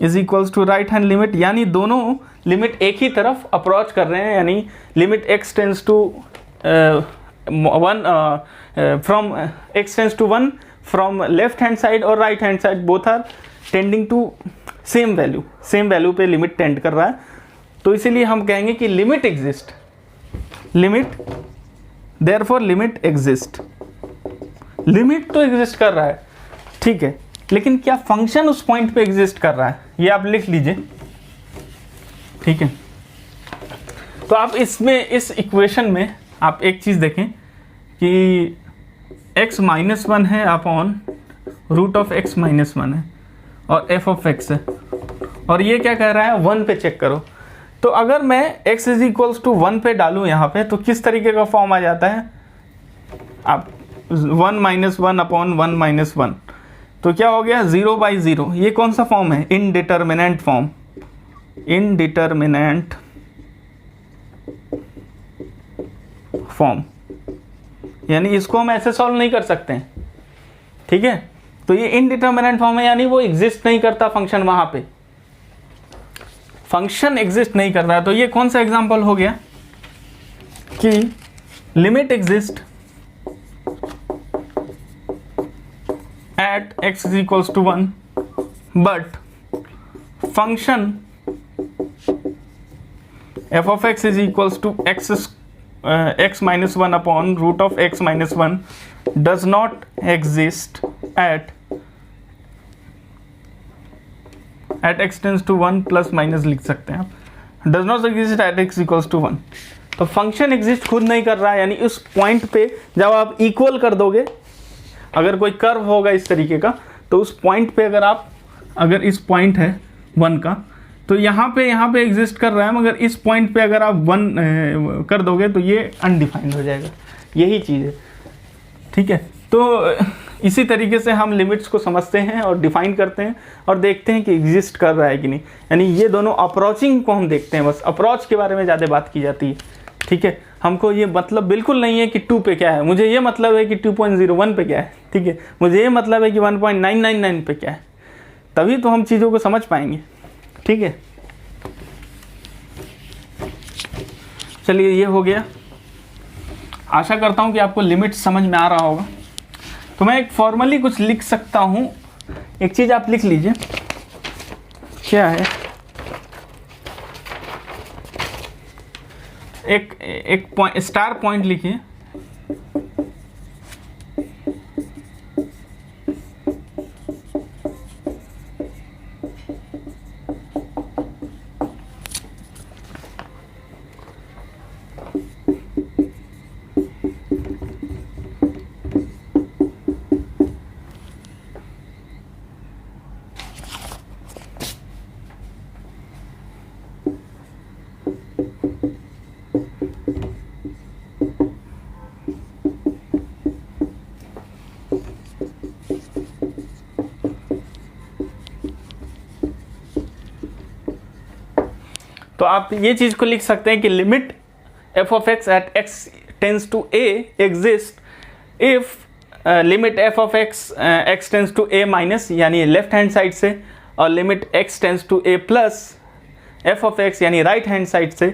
Speaker 1: is equals to right hand limit, यानी दोनों लिमिट एक ही तरफ अप्रोच कर रहे हैं। यानी limit x tends to 1 from x tends to 1 from left hand side और right hand side, both are tending to same value पे लिमिट टेंड कर रहा है। तो इसीलिए हम कहेंगे कि limit exist, limit therefore limit exist. Limit तो एग्जिस्ट कर रहा है, ठीक है, लेकिन क्या फंक्शन उस पॉइंट पे एग्जिस्ट कर रहा है, ये आप लिख लीजिए, ठीक है। तो आप इसमें इस इक्वेशन में आप एक चीज देखें कि x माइनस 1 है upon root of x minus 1 है और f ऑफ x है, और ये क्या कह रहा है, 1 पे चेक करो। तो अगर मैं x इज इक्वल्स टू 1 पे डालूं यहाँ पे, तो किस तरीके का फॉर्म आ जाता है, आप 1 माइनस 1 अपॉन 1 माइनस 1, तो क्या हो गया, 0/0। ये कौन सा फॉर्म है, इनडिटर्मिनेंट फॉर्म, इनडिटर्मिनेंट फॉर्म, यानी इसको हम ऐसे सॉल्व नहीं कर सकते हैं, ठीक है। तो ये इनडिटर्मिनेंट फॉर्म है, यानी वो एग्जिस्ट नहीं करता फंक्शन, वहां पे फंक्शन एग्जिस्ट नहीं कर रहा है। तो ये कौन सा एग्जांपल हो गया कि limit exist at x is equals to 1 but function f of x is equals to x minus 1 upon root of x minus 1 does not exist at x tends to 1 plus minus लिख सकते हैं आप, does not exist at x equals to 1। तो function exist खुद नहीं कर रहा है, यानी उस पॉइंट पे जब आप इक्वल कर दोगे, अगर कोई कर्व होगा इस तरीके का, तो उस पॉइंट पे अगर इस पॉइंट है 1 का, तो यहाँ पे एग्जिस्ट कर रहा है, मगर इस पॉइंट पे अगर आप 1 कर दोगे तो ये अनडिफाइंड हो जाएगा। यही चीज़ है, ठीक है। तो इसी तरीके से हम लिमिट्स को समझते हैं और डिफाइन करते हैं और देखते हैं कि एग्जिस्ट कर रहा है कि नहीं। यानी ये दोनों अप्रोचिंग को हम देखते हैं, बस अप्रोच के बारे में ज़्यादा बात की जाती है, ठीक है। हमको ये मतलब बिल्कुल नहीं है कि 2 पे क्या है, मुझे ये मतलब है कि 2.01 पे क्या है, ठीक है। मुझे ये मतलब है कि 1.999 पे क्या है, तभी तो हम चीज़ों को समझ पाएंगे, ठीक है। चलिए, ये हो गया। आशा करता हूँ कि आपको लिमिट समझ में आ रहा होगा। तो मैं एक फॉर्मली कुछ लिख सकता हूँ, एक चीज़ आप लिख लीजिए, क्या है, एक पॉइंट, स्टार पॉइंट लिखिए, तो आप ये चीज़ को लिख सकते हैं कि limit F of X at X tends to A exist if limit F of X X tends to A minus यानी लेफ्ट हैंड साइड से, और limit x tends to A plus F of X यानी right hand side से,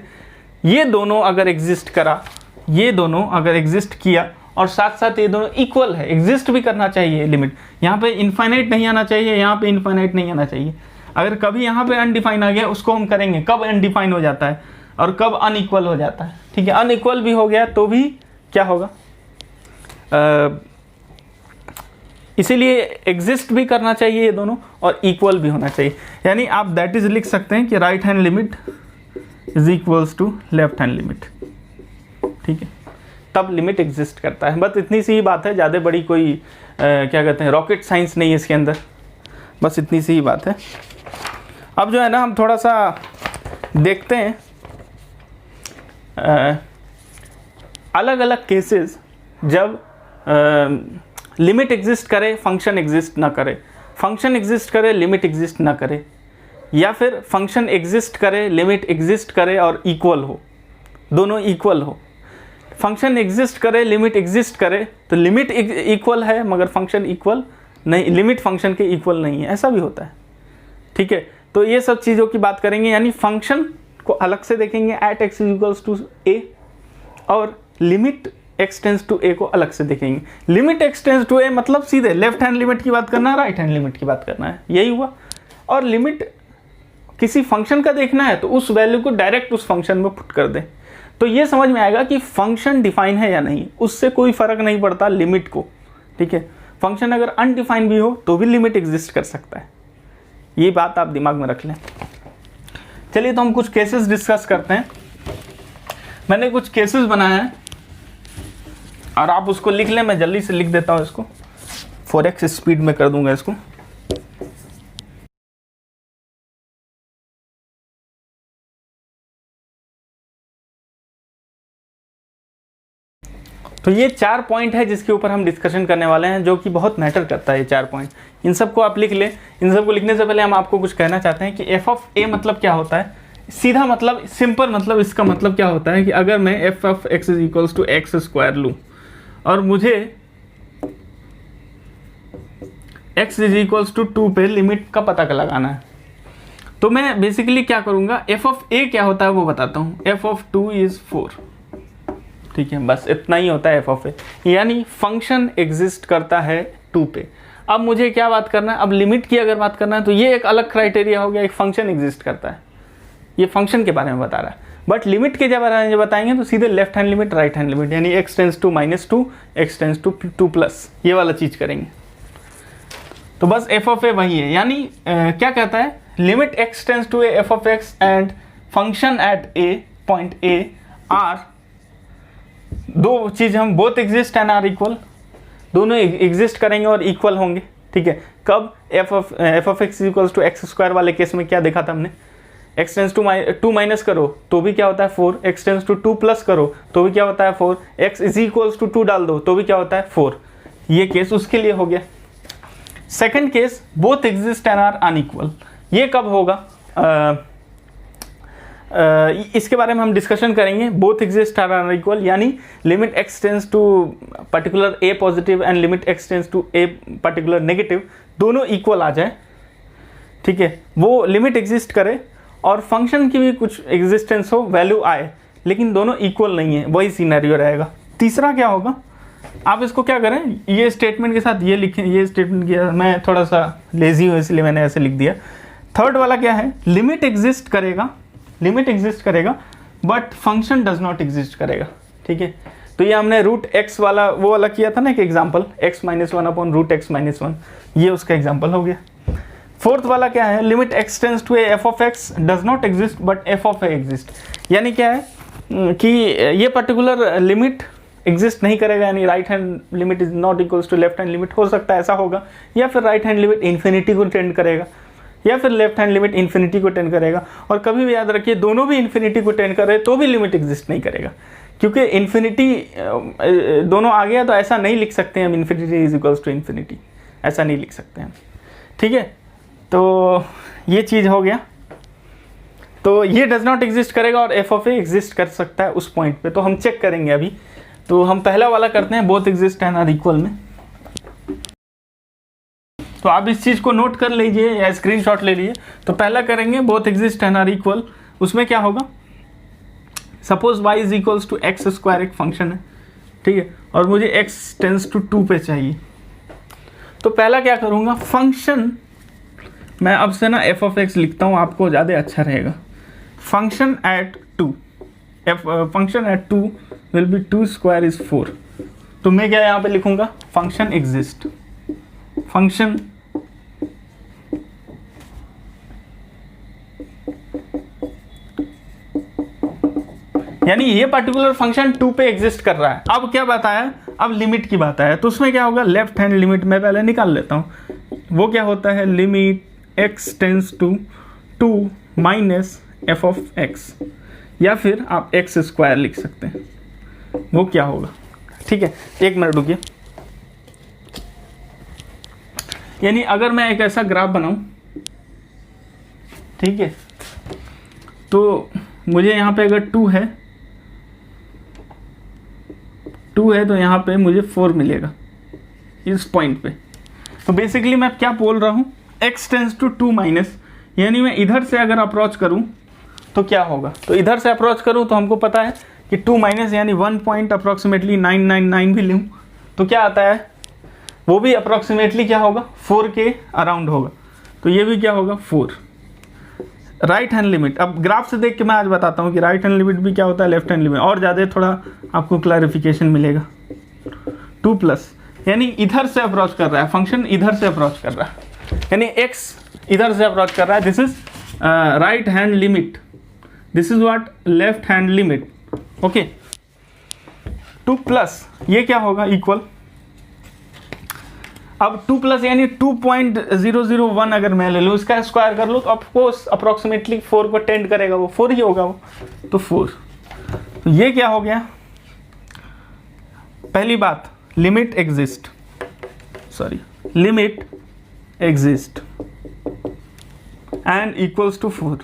Speaker 1: ये दोनों अगर exist करा, ये दोनों अगर एग्जिस्ट किया और साथ साथ ये दोनों इक्वल है, एग्जिस्ट भी करना चाहिए लिमिट, यहाँ पे इनफाइनाइट नहीं आना चाहिए, यहाँ पे इनफाइनाइट नहीं आना चाहिए। अगर कभी यहाँ पे अनडिफाइन आ गया उसको हम करेंगे कब अनडिफाइन हो जाता है और कब अनइक्वल हो जाता है। ठीक है, अनइक्वल भी हो गया तो भी क्या होगा, इसीलिए एग्जिस्ट भी करना चाहिए ये दोनों और इक्वल भी होना चाहिए। यानी आप दैट इज लिख सकते हैं कि right hand limit is equals to left hand limit. ठीक है, तब लिमिट एग्जिस्ट करता है। बस इतनी सी ही बात है, ज़्यादा बड़ी कोई क्या कहते हैं रॉकेट साइंस नहीं है इसके अंदर, बस इतनी सी ही बात है। अब जो है ना हम थोड़ा सा देखते हैं अलग अलग केसेस जब लिमिट एग्जिस्ट करे फंक्शन एग्जिस्ट ना करे, फंक्शन एग्जिस्ट करे लिमिट एग्जिस्ट ना करे, या फिर फंक्शन एग्जिस्ट करे लिमिट एग्जिस्ट करे और इक्वल हो, दोनों इक्वल हो। फंक्शन एग्जिस्ट करे लिमिट एग्जिस्ट करे तो लिमिट इक्वल है मगर फंक्शन इक्वल नहीं, लिमिट फंक्शन के इक्वल नहीं है, ऐसा भी होता है। ठीक है, तो ये सब चीज़ों की बात करेंगे, यानी फंक्शन को अलग से देखेंगे eight X equals to a, और लिमिट एक्स टेंस टू ए को अलग से देखेंगे। लिमिट एक्स टेंस टू ए मतलब सीधे लेफ्ट हैंड लिमिट की बात करना है, राइट हैंड लिमिट की बात करना है, यही हुआ। और लिमिट किसी फंक्शन का देखना है तो उस वैल्यू को डायरेक्ट उस फंक्शन में पुट कर दें, तो ये समझ में आएगा कि फंक्शन डिफाइन है या नहीं, उससे कोई फर्क नहीं पड़ता लिमिट को। ठीक है, फंक्शन अगर अनडिफाइन भी हो तो भी लिमिट एग्जिस्ट कर सकता है, ये बात आप दिमाग में रख लें। चलिए तो हम कुछ केसेस डिस्कस करते हैं। मैंने कुछ केसेस बनाया है और आप उसको लिख लें, मैं जल्दी से लिख देता हूँ इसको, 4x स्पीड में कर दूंगा इसको। तो ये 4 पॉइंट है जिसके ऊपर हम डिस्कशन करने वाले हैं, जो कि बहुत मैटर करता है ये 4 पॉइंट। इन सबको आप लिख लें। इन सबको लिखने से पहले हम आपको कुछ कहना चाहते हैं कि एफ ऑफ ए मतलब क्या होता है। सीधा मतलब, सिंपल मतलब, इसका मतलब क्या होता है कि अगर मैं F of x is equals to x square लूँ और मुझे एक्स इज इक्वल्स टू 2 पे लिमिट का पता लगाना है, तो मैं बेसिकली क्या करूँगा, एफ ऑफ ए क्या होता है वो बताता हूँ। F of 2 is 4। ठीक है, बस इतना ही होता है एफ ऑफ ए, यानी फंक्शन एग्जिस्ट करता है 2 पे। अब मुझे क्या बात करना है, अब लिमिट की अगर बात करना है तो ये एक अलग क्राइटेरिया हो गया, एक फंक्शन एग्जिस्ट करता है, ये फंक्शन के बारे में बता रहा है। बट लिमिट के जब बारे में बताएंगे तो सीधे left hand limit right hand limit, यानी x tends to -2 x tends to 2 plus, ये वाला चीज़ करेंगे। तो बस एफ ऑफ ए वही है, यानी क्या कहता है, limit x tends to A F of X and function at a point A are, दो चीज हम both exist and are equal, दोनों एग्जिस्ट करेंगे और इक्वल होंगे। ठीक है, कब F of X equals to x square वाले केस में क्या देखा था हमने, एक्स टेंस टू 2 माइनस करो तो भी क्या होता है 4, एक्स टेंस टू 2 प्लस करो तो भी क्या होता है 4, एक्स इज इक्वल्स टू 2 डाल दो तो भी क्या होता है 4। ये केस उसके लिए हो गया। Second case, both exist and are unequal, ये कब होगा, इसके बारे में हम डिस्कशन करेंगे। बोथ एग्जिस्ट आर अनइक्वल, यानी limit x tends to particular A positive and limit x tends to A particular negative, दोनों इक्वल आ जाए। ठीक है, वो लिमिट एग्जिस्ट करे और फंक्शन की भी कुछ एग्जिस्टेंस हो, वैल्यू आए, लेकिन दोनों इक्वल नहीं है, वही सिनेरियो रहेगा। तीसरा क्या होगा, आप इसको क्या करें, ये स्टेटमेंट के साथ ये लिखें, ये स्टेटमेंट किया, मैं थोड़ा सा लेजी हूँ इसलिए मैंने ऐसे लिख दिया। थर्ड वाला क्या है, लिमिट एग्जिस्ट करेगा, लिमिट एग्जिस्ट करेगा but function does not exist करेगा। ठीक है, तो ये हमने रूट एक्स वाला वो वाला किया था ना एक example, x - 1 upon root X - 1, ये उसका एग्जांपल हो गया। फोर्थ वाला क्या है, limit x tends to A F of X does not exist but F of A exist, यानी क्या है कि ये पर्टिकुलर लिमिट एग्जिस्ट नहीं करेगा, यानी right hand limit is not equals to left hand limit, हो सकता है ऐसा होगा, या फिर राइट हैंड लिमिट इन्फिनिटी को टेंड करेगा, या फिर लेफ्ट हैंड लिमिट इन्फिनिटी को टेंड करेगा। और कभी भी याद रखिए, दोनों भी इन्फिनिटी को टेंड करे तो भी लिमिट एग्जिस्ट नहीं करेगा, क्योंकि इन्फिनिटी दोनों आ गया तो ऐसा नहीं लिख सकते हैं हम, infinity is equals to infinity, ऐसा नहीं लिख सकते हैं। ठीक है, तो ये चीज़ हो गया। तो ये डज नॉट एग्जिस्ट करेगा और एफ ऑफ ए एग्जिस्ट कर सकता है उस पॉइंट पे। तो हम चेक करेंगे अभी। तो हम पहला वाला करते हैं, both exist and are equal में। तो आप इस चीज़ को नोट कर लीजिए या स्क्रीनशॉट ले लीजिए। तो पहला करेंगे both exist and are equal. उसमें क्या होगा, suppose y is equals to x square एक फंक्शन है, ठीक है, और मुझे x टेंस टू 2 पे चाहिए। तो पहला क्या करूँगा, फंक्शन मैं अब से ना f ऑफ x लिखता हूँ, आपको ज़्यादा अच्छा रहेगा। Function at 2, function at 2 will be 2 square is 4। तो मैं क्या यहाँ पे लिखूँगा, फंक्शन एग्जिस्ट, फंक्शन यानी ये पर्टिकुलर फंक्शन 2 पे एग्जिस्ट कर रहा है। अब क्या बताया, अब लिमिट की बात आया। तो उसमें क्या होगा, लेफ्ट हैंड लिमिट मैं पहले निकाल लेता हूँ। वो क्या होता है, limit x tends to 2 minus F of x, या फिर आप x स्क्वायर लिख सकते हैं। वो क्या होगा, ठीक है, एक मिनट रुकिए। यानी अगर मैं एक ऐसा ग्राफ बनाऊं, ठीक है, तो मुझे यहाँ पे अगर 2 है तो यहाँ पे मुझे 4 मिलेगा इस पॉइंट पे। तो बेसिकली मैं क्या बोल रहा हूँ, x टेंस टू 2 माइनस, यानी मैं इधर से अगर अप्रोच करूँ तो क्या होगा। तो इधर से अप्रोच करूँ तो हमको पता है कि 2 माइनस यानी 1 पॉइंट अप्रॉक्सीमेटली 999 भी लूँ तो क्या आता है, वो भी अप्रॉक्सीमेटली क्या होगा, 4 के अराउंड होगा। तो ये भी क्या होगा, 4। राइट हैंड लिमिट, अब ग्राफ से देख के मैं आज बताता हूँ कि राइट हैंड लिमिट भी क्या होता है, लेफ्ट हैंड लिमिट, और ज़्यादा थोड़ा आपको क्लैरिफिकेशन मिलेगा। 2 प्लस यानी इधर से अप्रोच कर रहा है फंक्शन, इधर से अप्रोच कर रहा है, यानी x इधर से अप्रोच कर रहा है। This is right hand limit, this is what left hand limit. Okay, 2 plus ये क्या होगा, इक्वल। अब 2 प्लस यानी 2.001 अगर मैं ले लूँ, इसका स्क्वायर कर लूँ तो ऑफकोर्स अप्रॉक्सीमेटली 4 को टेंड करेगा, वो 4 ही होगा वो, तो 4। तो ये क्या हो गया, पहली बात limit exist, sorry limit exist and equals to 4।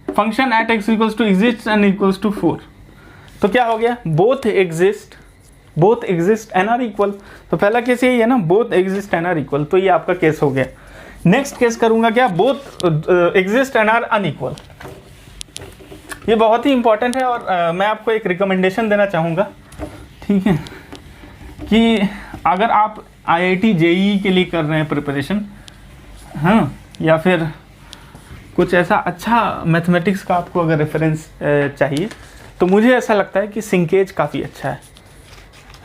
Speaker 1: Function at X equals to exist and equals to 4। तो क्या हो गया, both exist and are equal. तो पहला केस यही है ना, both exist and are equal, तो ये आपका केस हो गया। नेक्स्ट केस करूंगा क्या, both exist and are unequal. ये बहुत ही इंपॉर्टेंट है और मैं आपको एक रिकमेंडेशन देना चाहूँगा, ठीक है, कि अगर आप IIT JEE के लिए कर रहे हैं प्रिपरेशन, हाँ, या फिर कुछ ऐसा अच्छा मैथमेटिक्स का आपको अगर रेफरेंस चाहिए, तो मुझे ऐसा लगता है कि सिंकेज काफ़ी अच्छा है,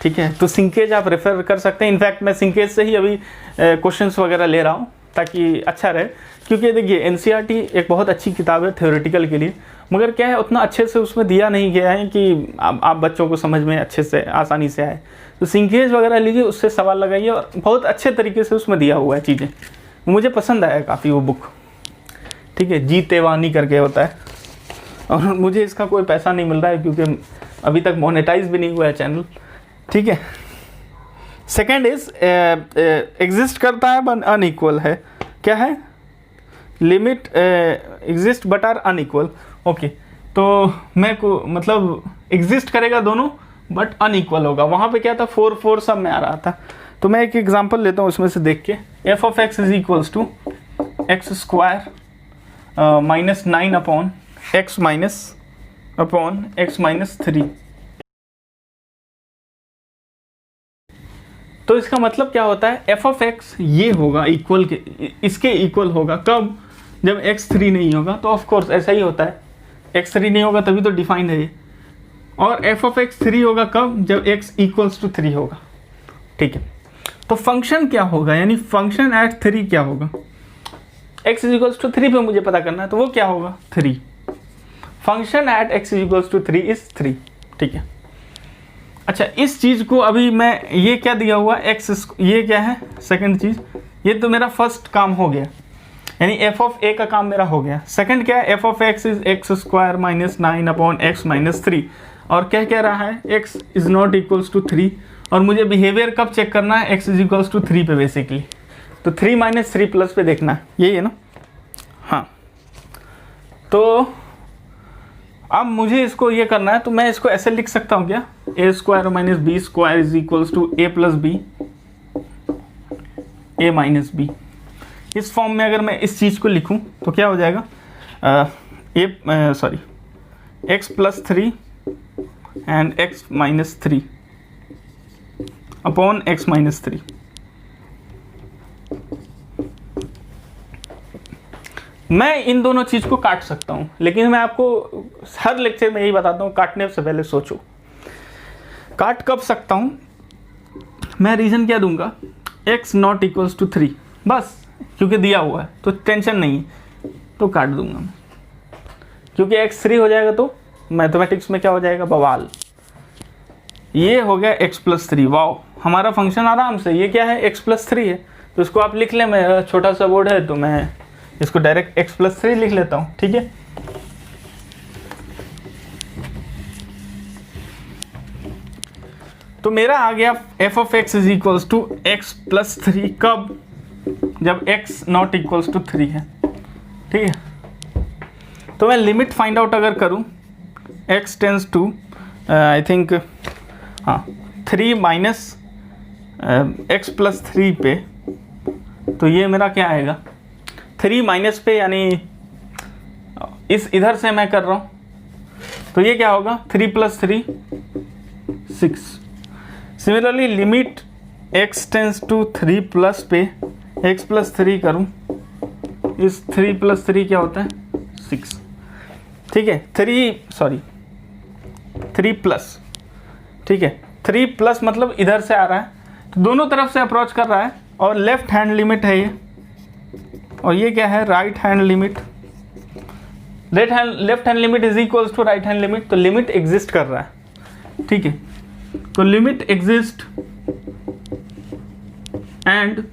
Speaker 1: ठीक है। तो सिंकेज आप रेफर कर सकते हैं। इनफैक्ट मैं सिंकेज से ही अभी क्वेश्चंस वगैरह ले रहा हूँ ताकि अच्छा रहे, क्योंकि देखिए NCERT एक बहुत अच्छी किताब है थ्योरेटिकल के लिए, मगर क्या है उतना अच्छे से उसमें दिया नहीं गया है कि आप बच्चों को समझ में अच्छे से आसानी से आए। तो सिंकेज वगैरह लीजिए, उससे सवाल लगाइए, और बहुत अच्छे तरीके से उसमें दिया हुआ है चीज़ें। मुझे पसंद आया काफ़ी वो बुक, ठीक है, जी तेवानी करके होता है, और मुझे इसका कोई पैसा नहीं मिल रहा है क्योंकि अभी तक मोनेटाइज भी नहीं हुआ है चैनल, ठीक है। सेकेंड इज एग्जिस्ट करता है बट अनइक्वल है, क्या है, limit exist but are unequal. Okay, तो मैं को मतलब एग्जिस्ट करेगा दोनों बट अनइक्वल होगा। वहाँ पे क्या था, 4 4 सब में आ रहा था। तो मैं एक एग्जांपल लेता हूँ उसमें से देख के, F of x is equals to x square minus 9 upon x minus 3। तो इसका मतलब क्या होता है, एफ ऑफ एक्स ये होगा इक्वल के, इसके इक्वल होगा कब, जब x3 नहीं होगा। तो ऑफ कोर्स ऐसा ही होता है, x3 नहीं होगा तभी तो डिफाइंड है ये। और एफ ऑफ एक्स 3 होगा कब, जब x इक्वल्स टू 3 होगा, ठीक है। तो फंक्शन क्या होगा, यानी फंक्शन एट 3 क्या होगा, x इज इक्वल्स टू 3 पे मुझे पता करना है, तो वो क्या होगा, 3। Function at x is equals to 3 is 3, ठीक है। अच्छा, इस चीज़ को अभी मैं, ये क्या दिया हुआ x, ये क्या है सेकंड चीज़, ये तो मेरा फर्स्ट काम हो गया, यानी एफ ऑफ ए का काम मेरा हो गया। सेकंड क्या है, F of x is X square minus 9 upon x minus 3, और क्या कह रहा है, x is not equals to 3, और मुझे बिहेवियर कब चेक करना है, x इज इक्वल्स टू 3 पे बेसिकली। तो 3 माइनस 3 प्लस पे देखना है, यही है ना, हाँ। तो अब मुझे इसको ये करना है, तो मैं इसको ऐसे लिख सकता हूँ क्या, a square minus b square is equals to A plus b a minus b. इस फॉर्म में अगर मैं इस चीज़ को लिखूं तो क्या हो जाएगा, x plus 3 and x minus 3 upon x minus 3। मैं इन दोनों चीज़ को काट सकता हूँ, लेकिन मैं आपको हर लेक्चर में यही बताता हूँ, काटने से पहले सोचो। काट कब सकता हूँ मैं, रीज़न क्या दूंगा, x नॉट इक्वल्स टू 3, बस क्योंकि दिया हुआ है तो टेंशन नहीं है, तो काट दूंगा मैं। क्योंकि x 3 हो जाएगा तो मैथमेटिक्स में क्या हो जाएगा, बवाल। ये हो गया x प्लस 3, वाओ, हमारा फंक्शन आराम से, ये क्या है, x प्लस 3 है, तो इसको आप लिख लें। मेरा छोटा सा बोर्ड है तो मैं इसको डायरेक्ट x प्लस 3 लिख लेता हूँ, ठीक है। तो मेरा आ गया f of x is equals to X plus 3, कब, जब x नॉट इक्वल्स टू 3 है, ठीक है। तो मैं लिमिट फाइंड आउट अगर करूँ, x tends to I think 3 minus X plus 3 पे, तो ये मेरा क्या आएगा, 3 माइनस पे, यानी इस इधर से मैं कर रहा हूँ, तो ये क्या होगा, 3 plus 3 6। Similarly limit x tends to 3 plus पे x प्लस 3 करूँ, इस 3 प्लस 3 क्या होता है, 6, ठीक है। 3 प्लस, ठीक है, 3 प्लस मतलब इधर से आ रहा है, तो दोनों तरफ से अप्रोच कर रहा है, और लेफ्ट हैंड लिमिट है ये, और ये क्या है, right hand limit. Left hand limit is equals to right hand limit, तो लिमिट एग्जिस्ट कर रहा है, ठीक है। तो limit exist and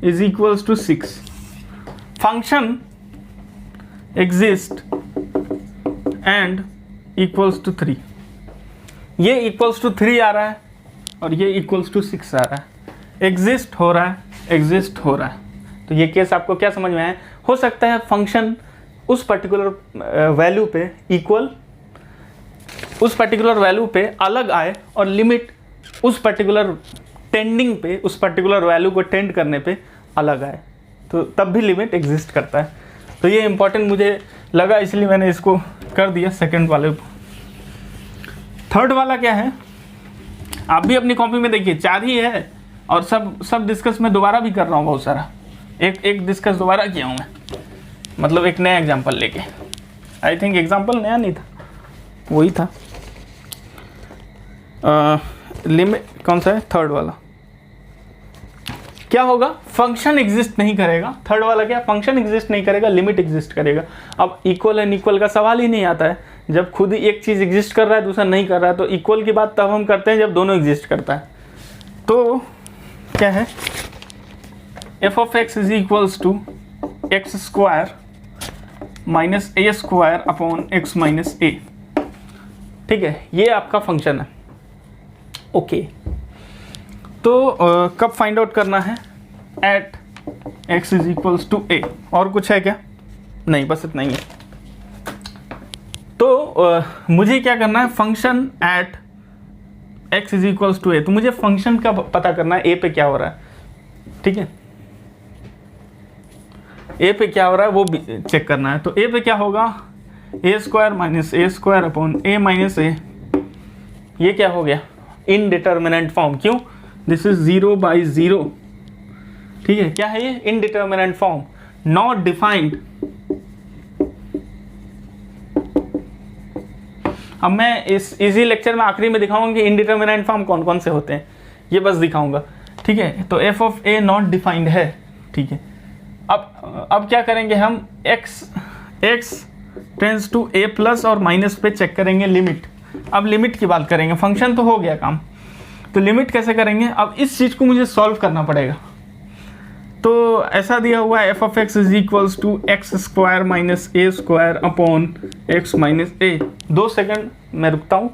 Speaker 1: is equals to 6, function exist and equals to 3। ये इक्वल्स टू 3 आ रहा है और ये इक्वल्स टू 6 आ रहा है, एग्जिस्ट हो रहा है, एग्जिस्ट हो रहा है। तो ये केस आपको क्या समझ में आया, हो सकता है फंक्शन उस पर्टिकुलर वैल्यू पे इक्वल, उस पर्टिकुलर वैल्यू पे अलग आए, और लिमिट उस पर्टिकुलर टेंडिंग पे, उस पर्टिकुलर वैल्यू को टेंड करने पे अलग आए, तो तब भी लिमिट एग्जिस्ट करता है। तो ये इंपॉर्टेंट मुझे लगा, इसलिए मैंने इसको कर दिया सेकंड वाले को। थर्ड वाला क्या है, आप भी अपनी कॉपी में देखिए, 4 ही है, और सब डिस्कस मैं दोबारा भी कर रहा हूँ, बहुत सारा, एक डिस्कस दोबारा किया हूँ मैं, मतलब एक नया एग्जाम्पल लेके। आई थिंक एग्जाम्पल नया नहीं था, वही था। लिमिट कौन सा है, थर्ड वाला। क्या होगा, फंक्शन एग्जिस्ट नहीं करेगा। थर्ड वाला क्या, फंक्शन एग्जिस्ट नहीं करेगा, लिमिट एग्जिस्ट करेगा। अब इक्वल एंड इक्वल का सवाल ही नहीं आता है, जब खुद ही एक चीज़ एग्जिस्ट कर रहा है दूसरा नहीं कर रहा है, तो इक्वल की बात तब हम करते हैं जब दोनों एग्जिस्ट करता है। तो क्या है, F of x is equals to x square minus A square upon x minus a, ठीक है, ये आपका फंक्शन है, ओके। तो कब फाइंड आउट करना है, at x is equals to a. और कुछ है क्या, नहीं, बस इतना ही है। तो मुझे क्या करना है, function at x is equals to a, तो मुझे फंक्शन का पता करना है, ए पे क्या हो रहा है, ठीक है, ए पे क्या हो रहा है वो चेक करना है। तो ए पे क्या होगा, ए स्क्वायर माइनस ए स्क्वायर अपॉन ए माइनस ए, ये क्या हो गया, इनडिटर्मिनेंट फॉर्म। क्यों, दिस इज 0/0, ठीक है, क्या है ये, इनडिटर्मिनेंट फॉर्म, नॉट डिफाइंड। अब मैं इस इसी लेक्चर में आखिरी में दिखाऊंगा कि इनडिटर्मिनेंट फॉर्म कौन कौन से होते हैं, ये बस दिखाऊंगा, ठीक है। तो F of A not defined है, ठीक है। अब क्या करेंगे हम, x tends to a plus और माइनस पे चेक करेंगे लिमिट। अब लिमिट की बात करेंगे, फंक्शन तो हो गया काम, तो लिमिट कैसे करेंगे, अब इस चीज़ को मुझे सॉल्व करना पड़ेगा। तो ऐसा दिया हुआ है, F of x is equals to x square minus A square upon x minus A. 2 second मैं रुकता हूँ,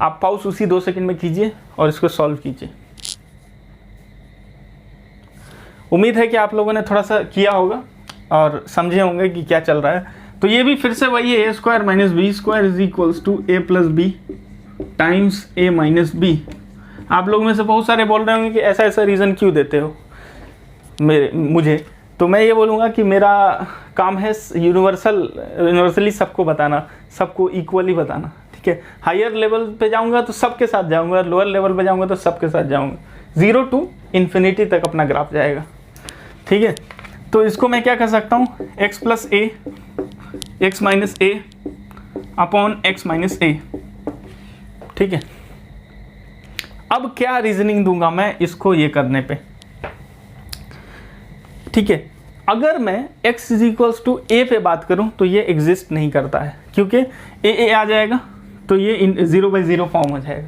Speaker 1: आप पाउस उसी 2 सेकंड में कीजिए और इसको सॉल्व कीजिए। उम्मीद है कि आप लोगों ने थोड़ा सा किया होगा और समझे होंगे कि क्या चल रहा है। तो ये भी फिर से वही है, a square minus b square is equals to A plus b times a minus b. आप लोग में से बहुत सारे बोल रहे होंगे कि ऐसा ऐसा रीज़न क्यों देते हो मुझे, तो मैं ये बोलूँगा कि मेरा काम है यूनिवर्सली सबको बताना, सबको इक्वली बताना, ठीक है। हायर लेवल पे जाऊँगा तो सबके साथ जाऊँगा, लोअर लेवल पे जाऊँगा तो सबके साथ जाऊँगा, 0 to इन्फिनिटी तक अपना ग्राफ जाएगा, ठीक है। तो इसको मैं क्या कर सकता हूँ, x plus A x minus A upon x minus a, ठीक है। अब क्या रीजनिंग दूंगा मैं इसको ये करने पे, ठीक है। अगर मैं x इज इक्वल्स टू ए पे बात करूं तो ये एग्जिस्ट नहीं करता है, क्योंकि ए आ जाएगा तो ये 0/0 फॉर्म हो जाएगा।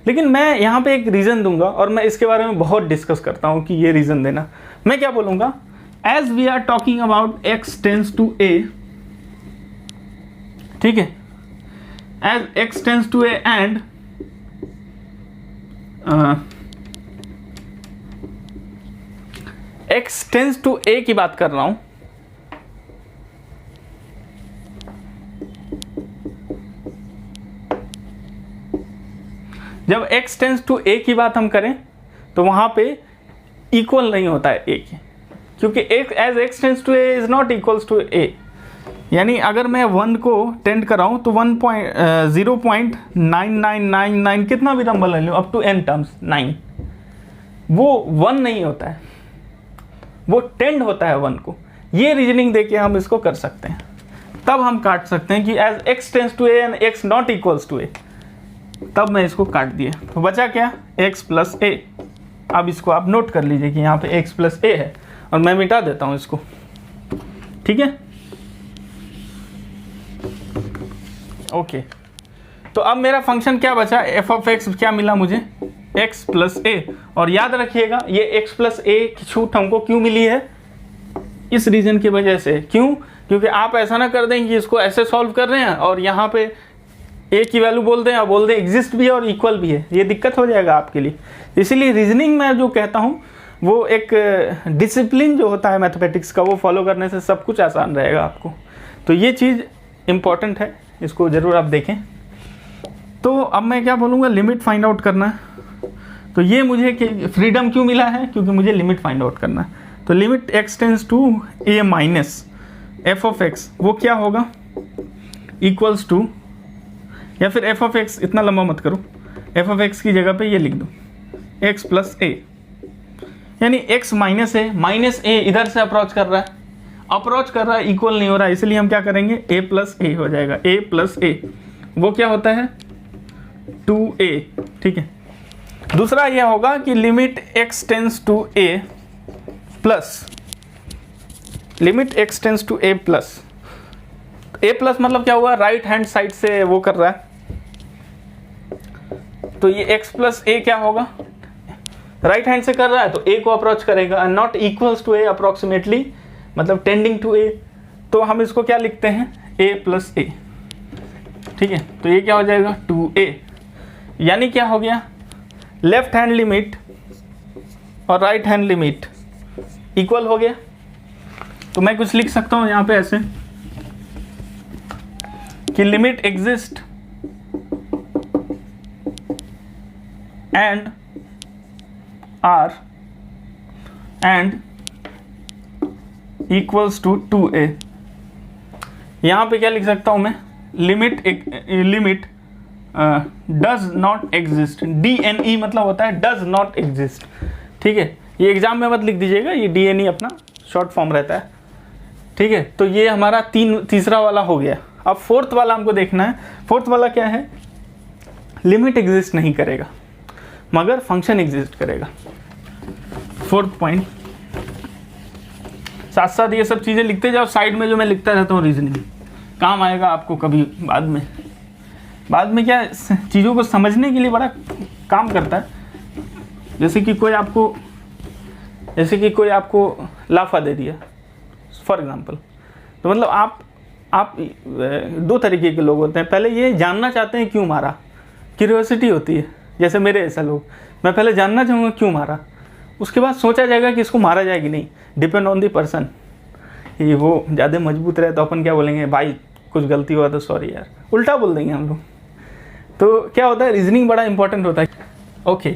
Speaker 1: लेकिन मैं यहाँ पे एक रीज़न दूंगा और मैं इसके बारे में बहुत डिस्कस करता हूँ कि ये रीज़न देना। मैं क्या बोलूँगा, as we are talking about x tends to a, ठीक है, as x tends to a and x tends to a की बात कर रहा हूं, जब x टेंस टू a की बात हम करें तो वहां पे इक्वल नहीं होता है a की, क्योंकि as x tends to a is not equals to a। यानी अगर मैं 1 को टेंड कराऊं तो 0.9999 कितना भी नंबर ले लूं अप टू n टर्म्स 9, वो 1 नहीं होता है, वो टेंड होता है 1 को। ये रीजनिंग देके हम इसको कर सकते हैं, तब हम काट सकते हैं कि as x tends to a and x not equals to a, तब मैं इसको काट दिया तो बचा क्या, x प्लस a। अब इसको आप नोट कर लीजिए कि यहाँ पे x प्लस a है और मैं मिटा देता हूँ इसको, ठीक है, ओके। तो अब मेरा फंक्शन क्या बचा, f ऑफ x क्या मिला मुझे, x प्लस a। और याद रखिएगा ये x प्लस a की छूट हमको क्यों मिली है, इस रीजन की वजह से। क्यों, क्योंकि आप ऐसा ना कर दें कि इसको ऐसे सॉल्व कर रहे हैं और यहाँ पे a की वैल्यू बोल दें और बोल दें एग्जिस्ट भी है और इक्वल भी है, ये दिक्कत हो जाएगा आपके लिए। इसीलिए रीजनिंग में जो कहता हूँ वो एक डिसिप्लिन जो होता है मैथमेटिक्स का, वो फॉलो करने से सब कुछ आसान रहेगा आपको। तो ये चीज़ इम्पॉर्टेंट है, इसको ज़रूर आप देखें। तो अब मैं क्या बोलूँगा, लिमिट फाइंड आउट करना है। तो ये मुझे फ्रीडम क्यों मिला है, क्योंकि मुझे लिमिट फाइंड आउट करना है। तो limit x tends to a minus F of x, वो क्या होगा, इक्वल्स टू, या फिर एफ ऑफ x, इतना लंबा मत करो, एफ ऑफ x की जगह पे ये लिख दो x प्लस a, यानी x माइनस a इधर से अप्रोच कर रहा है, इक्वल नहीं हो रहा है, इसलिए हम क्या करेंगे, a प्लस a हो जाएगा, a प्लस a वो क्या होता है 2a, ठीक है। दूसरा यह होगा कि limit x tends to a plus, limit x tends to a plus, a plus मतलब क्या हुआ, राइट हैंड साइड से वो कर रहा है, तो ये x प्लस a क्या होगा, राइट हैंड से कर रहा है तो a को अप्रोच करेगा, not equals to a approximately, मतलब टेंडिंग टू a, तो हम इसको क्या लिखते हैं, a प्लस a, ठीक है। तो ये क्या हो जाएगा 2a, यानी क्या हो गया, लेफ्ट हैंड लिमिट और राइट हैंड लिमिट इक्वल हो गया। तो मैं कुछ लिख सकता हूं यहां पे ऐसे कि limit exist and are and equals to 2a। यहां पे क्या लिख सकता हूं मैं, limit does not exist, DNE मतलब होता है डज नॉट एग्जिस्ट, ठीक है। ये एग्जाम में मत लिख दीजिएगा, ये DNE अपना शॉर्ट फॉर्म रहता है, ठीक है। तो ये हमारा तीसरा वाला हो गया। अब फोर्थ वाला हमको देखना है। फोर्थ वाला क्या है, लिमिट एग्जिस्ट नहीं करेगा मगर फंक्शन एग्जिस्ट करेगा। फोर्थ पॉइंट, साथ साथ ये सब चीज़ें लिखते जाओ, साइड में जो मैं लिखता रहता हूँ रीजनिंग, काम आएगा आपको कभी बाद में क्या चीज़ों को समझने के लिए बड़ा काम करता है। जैसे कि कोई आपको लाफा दे दिया फॉर एग्जांपल, तो मतलब आप दो तरीके के लोग होते हैं। पहले ये जानना चाहते हैं क्यों मारा, क्यूरियोसिटी होती है, जैसे मेरे ऐसा लोग, मैं पहले जानना चाहूँगा क्यों मारा, उसके बाद सोचा जाएगा कि इसको मारा जाए कि नहीं, डिपेंड ऑन द पर्सन। ये वो ज़्यादा मजबूत रहे तो अपन क्या बोलेंगे, भाई कुछ गलती हुआ तो सॉरी यार, उल्टा बोल देंगे हम लोग। तो क्या होता है, रीजनिंग बड़ा इंपॉर्टेंट होता है। Okay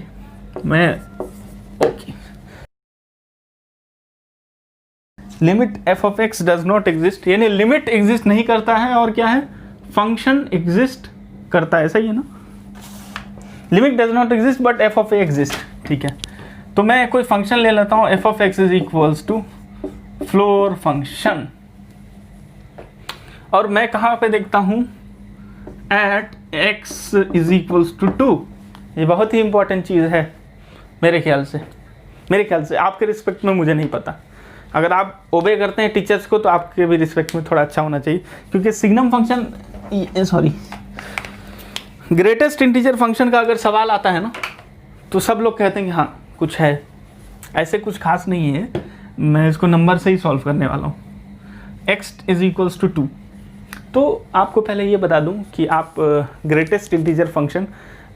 Speaker 1: limit F of X does not exist, यानी लिमिट एग्जिस्ट नहीं करता है और क्या है, फंक्शन एग्जिस्ट करता है, सही है ना। Limit does not exist but F of A exist, ठीक है। तो मैं कोई फंक्शन ले लेता हूँ, F of x is equals to floor function, और मैं कहाँ पे देखता हूँ, at x is equals to 2। ये बहुत ही इंपॉर्टेंट चीज़ है मेरे ख्याल से, आपके रिस्पेक्ट में मुझे नहीं पता। अगर आप ओबे करते हैं टीचर्स को तो आपके भी रिस्पेक्ट में थोड़ा अच्छा होना चाहिए, क्योंकि signum function greatest integer function का अगर सवाल आता है ना तो सब लोग कहते हैं कि हाँ कुछ है, ऐसे कुछ खास नहीं है, मैं इसको नंबर से ही सॉल्व करने वाला हूँ। x is equals to 2। तो आपको पहले ये बता दूँ कि आप ग्रेटेस्ट इंटीजर फंक्शन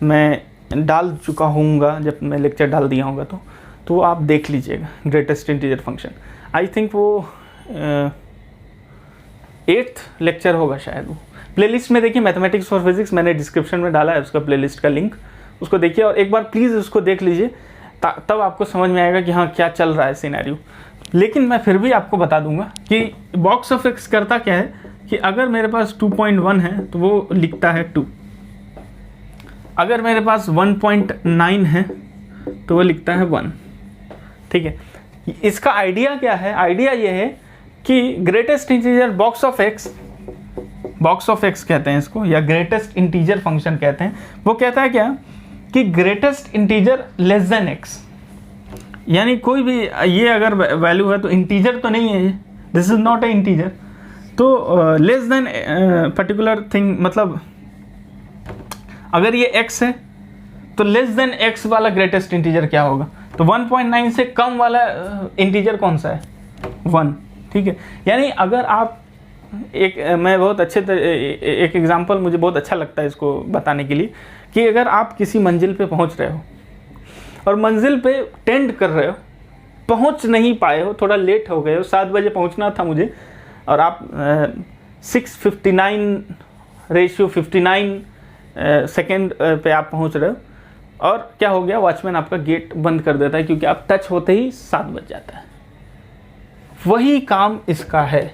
Speaker 1: मैं डाल चुका हूँगा, जब मैं लेक्चर डाल दिया होगा तो आप देख लीजिएगा greatest integer function. I think वो 8th लेक्चर होगा शायद, वो प्लेलिस्ट में देखिए, मैथमेटिक्स फॉर फिजिक्स, मैंने डिस्क्रिप्शन में डाला है उसका प्लेलिस्ट का लिंक, उसको देखिए और एक बार प्लीज़ उसको देख लीजिए, तब आपको समझ में आएगा कि हाँ क्या चल रहा है सिनेरियो। लेकिन मैं फिर भी आपको बता दूंगा कि बॉक्स ऑफ एक्स करता क्या है कि अगर मेरे पास 2.1 है तो वो लिखता है 2, अगर मेरे पास 1.9 है तो वो लिखता है 1, ठीक है। इसका आइडिया क्या है, आइडिया ये है कि greatest integer box of x कहते हैं इसको, या ग्रेटेस्ट इंटीजर फंक्शन कहते हैं। वो कहता है क्या कि greatest integer less than x, यानी कोई भी ये अगर वैल्यू है तो इंटीजर तो नहीं है, this is not a integer, तो लेस देन पर्टिकुलर थिंग, मतलब अगर ये x है तो लेस देन x वाला ग्रेटेस्ट इंटीजर क्या होगा, तो 1.9 से कम वाला इंटीजर कौन सा है, 1, ठीक है। यानी अगर आप मैं बहुत अच्छे एक एग्जांपल मुझे बहुत अच्छा लगता है इसको बताने के लिए, कि अगर आप किसी मंजिल पे पहुंच रहे हो और मंजिल पे टेंड कर रहे हो, पहुंच नहीं पाए हो, थोड़ा लेट हो गए हो, 7 बजे पहुंचना था मुझे, और आप 6:59 सेकेंड पे आप पहुंच रहे हो, और क्या हो गया, वॉचमैन आपका गेट बंद कर देता है क्योंकि आप टच होते ही 7 बज जाता है। वही काम इसका है,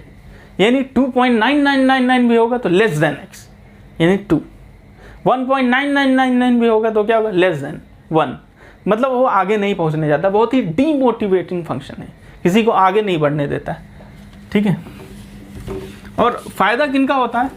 Speaker 1: यानी 2.9999 भी होगा तो लेस देन x, यानी 2, 1.9999 भी होगा तो क्या होगा, लेस देन 1, मतलब वो आगे नहीं पहुंचने जाता। बहुत ही डीमोटिवेटिंग फंक्शन है, किसी को आगे नहीं बढ़ने देता है, ठीक है। और फायदा किनका होता है,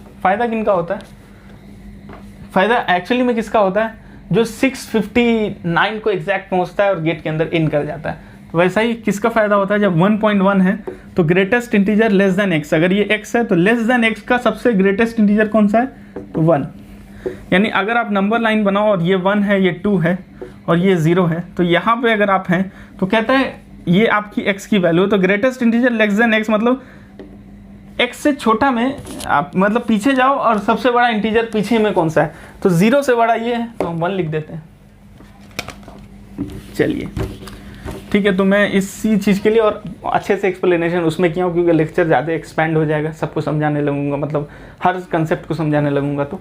Speaker 1: फायदा एक्चुअली में किसका होता है, जो 6:59 को एग्जैक्ट पहुंचता है और गेट के अंदर इन कर जाता है। तो वैसा ही किसका फायदा होता है, जब 1.1 है तो greatest integer less than x, अगर ये x है तो लेस देन एक्स का सबसे ग्रेटेस्ट इंटीजर कौन सा है, तो 1। यानी अगर आप नंबर लाइन बनाओ और ये 1 है, ये 2 है और ये 0 है, तो यहाँ पे अगर आप हैं तो कहता है ये आपकी x की वैल्यू है, तो greatest integer less than x मतलब x से छोटा में आप मतलब पीछे जाओ और सबसे बड़ा इंटीजर पीछे में कौन सा है, तो 0 से बड़ा ये है, तो हम 1 लिख देते हैं। चलिए ठीक है, तो मैं इसी चीज़ के लिए और अच्छे से एक्सप्लेनेशन उसमें किया हूँ, क्योंकि लेक्चर ज़्यादा एक्सपैंड हो जाएगा, सबको समझाने लगूंगा, मतलब हर कंसेप्ट को समझाने लगूंगा, तो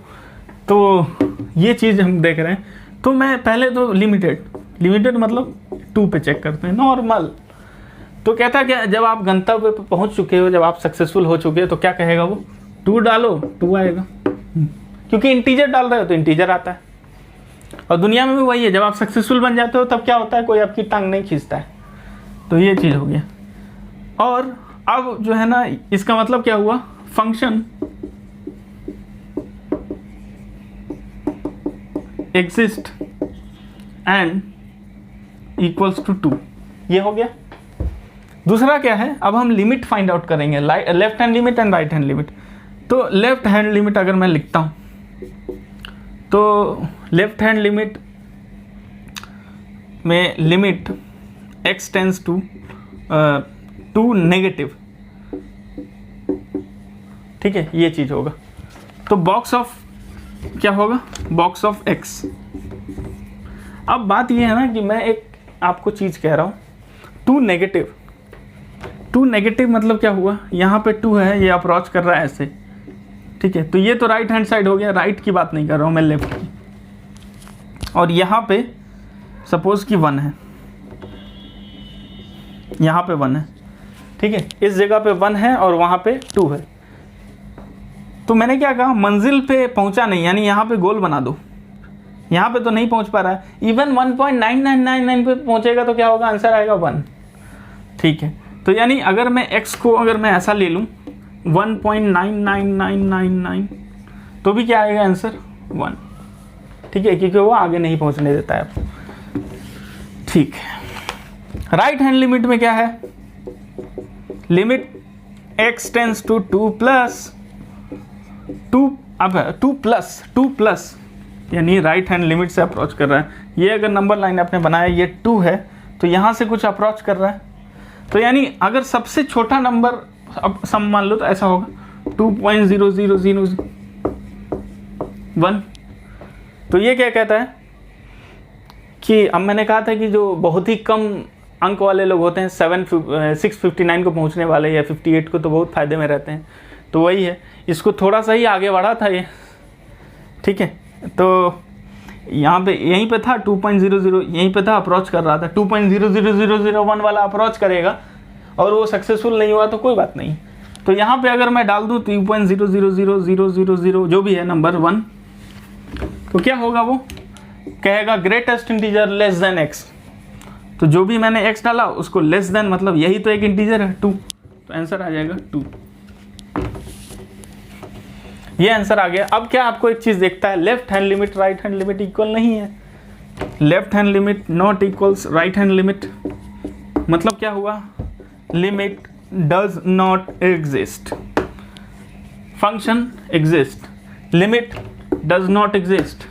Speaker 1: ये चीज़ हम देख रहे हैं। तो मैं पहले तो लिमिटेड मतलब 2 पे चेक करते हैं, नॉर्मल। तो कहता है क्या, जब आप गंतव्य पे पहुंच चुके हो, जब आप सक्सेसफुल हो चुके हो, तो क्या कहेगा वो, 2 डालो 2 आएगा, क्योंकि इंटीजर डाल रहे हो तो इंटीजर आता है। और दुनिया में भी वही है, जब आप सक्सेसफुल बन जाते हो तब क्या होता है, कोई आपकी टांग नहीं खींचता है। तो ये चीज़ हो गया। और अब जो है ना, इसका मतलब क्या हुआ, function exist and equals to 2, ये हो गया। दूसरा क्या है, अब हम लिमिट फाइंड आउट करेंगे, left hand limit and right hand limit. तो लेफ्ट हैंड लिमिट अगर मैं लिखता हूं, तो लेफ्ट हैंड लिमिट में limit x tends to negative, ठीक है, ये चीज होगा। तो बॉक्स ऑफ क्या होगा, बॉक्स ऑफ x। अब बात ये है ना कि मैं एक आपको चीज कह रहा हूं, 2 2 नेगेटिव मतलब क्या हुआ, यहाँ पे 2 है, ये अप्रोच कर रहा है ऐसे, ठीक है। तो ये तो राइट हैंड साइड हो गया, राइट की बात नहीं कर रहा हूँ मैं, लेफ्ट की। और यहाँ पे सपोज कि 1 है, यहाँ पे 1 है, ठीक है, इस जगह पे 1 है और वहाँ पे 2 है। तो मैंने क्या कहा, मंजिल पे पहुँचा नहीं, यानी यहाँ पे गोल बना दो। यहाँ पे तो नहीं पहुँच पा रहा है, इवन 1.9999 पे पहुँचेगा तो क्या होगा, आंसर आएगा 1, ठीक है। तो यानी अगर मैं x को अगर मैं ऐसा ले लूँ 1.99999, तो भी क्या आएगा आंसर 1, ठीक है, क्योंकि वो आगे नहीं पहुँचने देता है आपको, ठीक है। राइट हैंड लिमिट में क्या है, limit x tends to 2 plus 2, अब 2 प्लस यानी राइट हैंड लिमिट से अप्रोच कर रहा है। ये अगर नंबर लाइन आपने बनाया, ये 2 है, तो यहाँ से कुछ अप्रोच कर रहा है। तो यानी अगर सबसे छोटा नंबर अब सम मान लो तो ऐसा होगा 2.0001। तो ये क्या कहता है कि अब मैंने कहा था कि जो बहुत ही कम अंक वाले लोग होते हैं 659 को पहुंचने वाले या 58 को, तो बहुत फ़ायदे में रहते हैं। तो वही है, इसको थोड़ा सा ही आगे बढ़ा था ये, ठीक है। तो यहाँ पे यहीं पे था 2.00, यहीं पे था, अप्रोच कर रहा था 2.00001 वाला अप्रोच करेगा और वो सक्सेसफुल नहीं हुआ तो कोई बात नहीं। तो यहाँ पे अगर मैं डाल दूँ 3.0000000 जो भी है नंबर 1, तो क्या होगा, वो कहेगा greatest integer less than x। तो जो भी मैंने x डाला उसको लेस देन, मतलब यही तो एक इंटीजर है 2, तो आंसर आ जाएगा 2। ये आंसर आ गया। अब क्या आपको एक चीज देखता है, left hand limit right hand limit equal नहीं है। Left hand limit not equals right hand limit, मतलब क्या हुआ, limit does not exist, function exist, limit does not exist,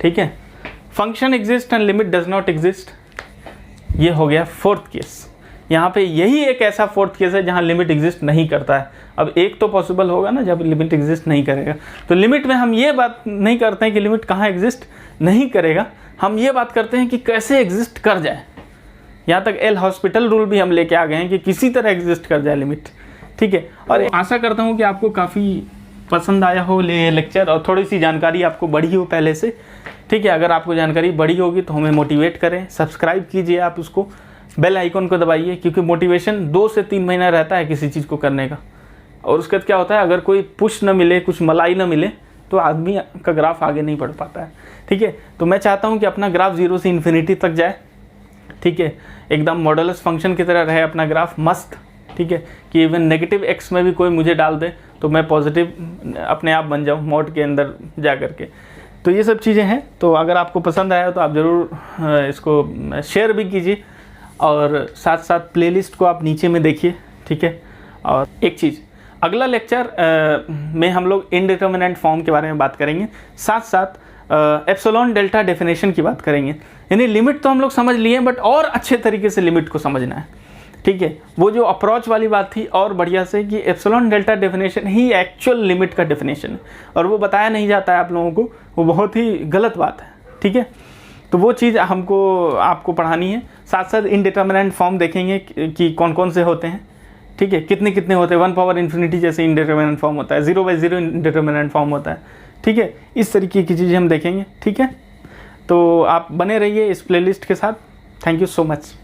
Speaker 1: ठीक है। Function exist and limit does not exist, ये हो गया फोर्थ केस। यहाँ पे यही एक ऐसा फोर्थ केस है जहाँ लिमिट एग्जिस्ट नहीं करता है। अब एक तो पॉसिबल होगा ना जब लिमिट एग्जिस्ट नहीं करेगा। तो लिमिट में हम ये बात नहीं करते हैं कि लिमिट कहाँ एग्जिस्ट नहीं करेगा, हम ये बात करते हैं कि कैसे एग्जिस्ट कर जाए। यहाँ तक एल हॉस्पिटल रूल भी हम लेके आ गए हैं कि किसी तरह एग्जिस्ट कर जाए लिमिट, ठीक है। और आशा करता हूँ कि आपको काफ़ी पसंद आया हो ये लेक्चर और थोड़ी सी जानकारी आपको बढ़ी हो पहले से, ठीक है। अगर आपको जानकारी बढ़ी होगी तो हमें मोटिवेट करें, सब्सक्राइब कीजिए आप उसको, बेल आइकन को दबाइए, क्योंकि मोटिवेशन 2 से 3 महीना रहता है किसी चीज़ को करने का। और उसके बाद क्या होता है, अगर कोई पुश न मिले, कुछ मलाई न मिले, तो आदमी का ग्राफ आगे नहीं बढ़ पाता है, ठीक है। तो मैं चाहता हूँ कि अपना ग्राफ 0 से इन्फिनिटी तक जाए, ठीक है, एकदम मॉडुलस फंक्शन की तरह रहे अपना ग्राफ, मस्त, ठीक है, कि इवन नेगेटिव x में भी कोई मुझे डाल दे तो मैं पॉजिटिव अपने आप बन जाऊँ मोड के अंदर जा करके। तो ये सब चीज़ें हैं। तो अगर आपको पसंद आया तो आप ज़रूर इसको शेयर भी कीजिए और साथ साथ प्लेलिस्ट को आप नीचे में देखिए, ठीक है। और एक चीज़, अगला लेक्चर में हम लोग इनडिटर्मिनेंट फॉर्म के बारे में बात करेंगे, साथ साथ एप्सिलॉन डेल्टा डेफिनेशन की बात करेंगे। यानी लिमिट तो हम लोग समझ लिए, बट और अच्छे तरीके से लिमिट को समझना है, ठीक है। वो जो अप्रोच वाली बात थी और बढ़िया से कि एप्सिलॉन डेल्टा डेफिनेशन ही एक्चुअल लिमिट का डेफिनेशन है और वो बताया नहीं जाता है आप लोगों को, वो बहुत ही गलत बात है, ठीक है। तो वो चीज़ हमको आपको पढ़ानी है। साथ साथ इनडिटर्मिनेंट फॉर्म देखेंगे कि कौन कौन से होते हैं, ठीक है, कितने कितने होते हैं। 1 पावर इन्फिनिटी जैसे इनडिटर्मिनेंट फॉर्म होता है, 0/0 इनडिटर्मिनेंट फॉर्म होता है, ठीक है। इस तरीके की चीज़ें हम देखेंगे, ठीक है। तो आप बने रहिए इस प्लेलिस्ट के साथ। Thank you so much.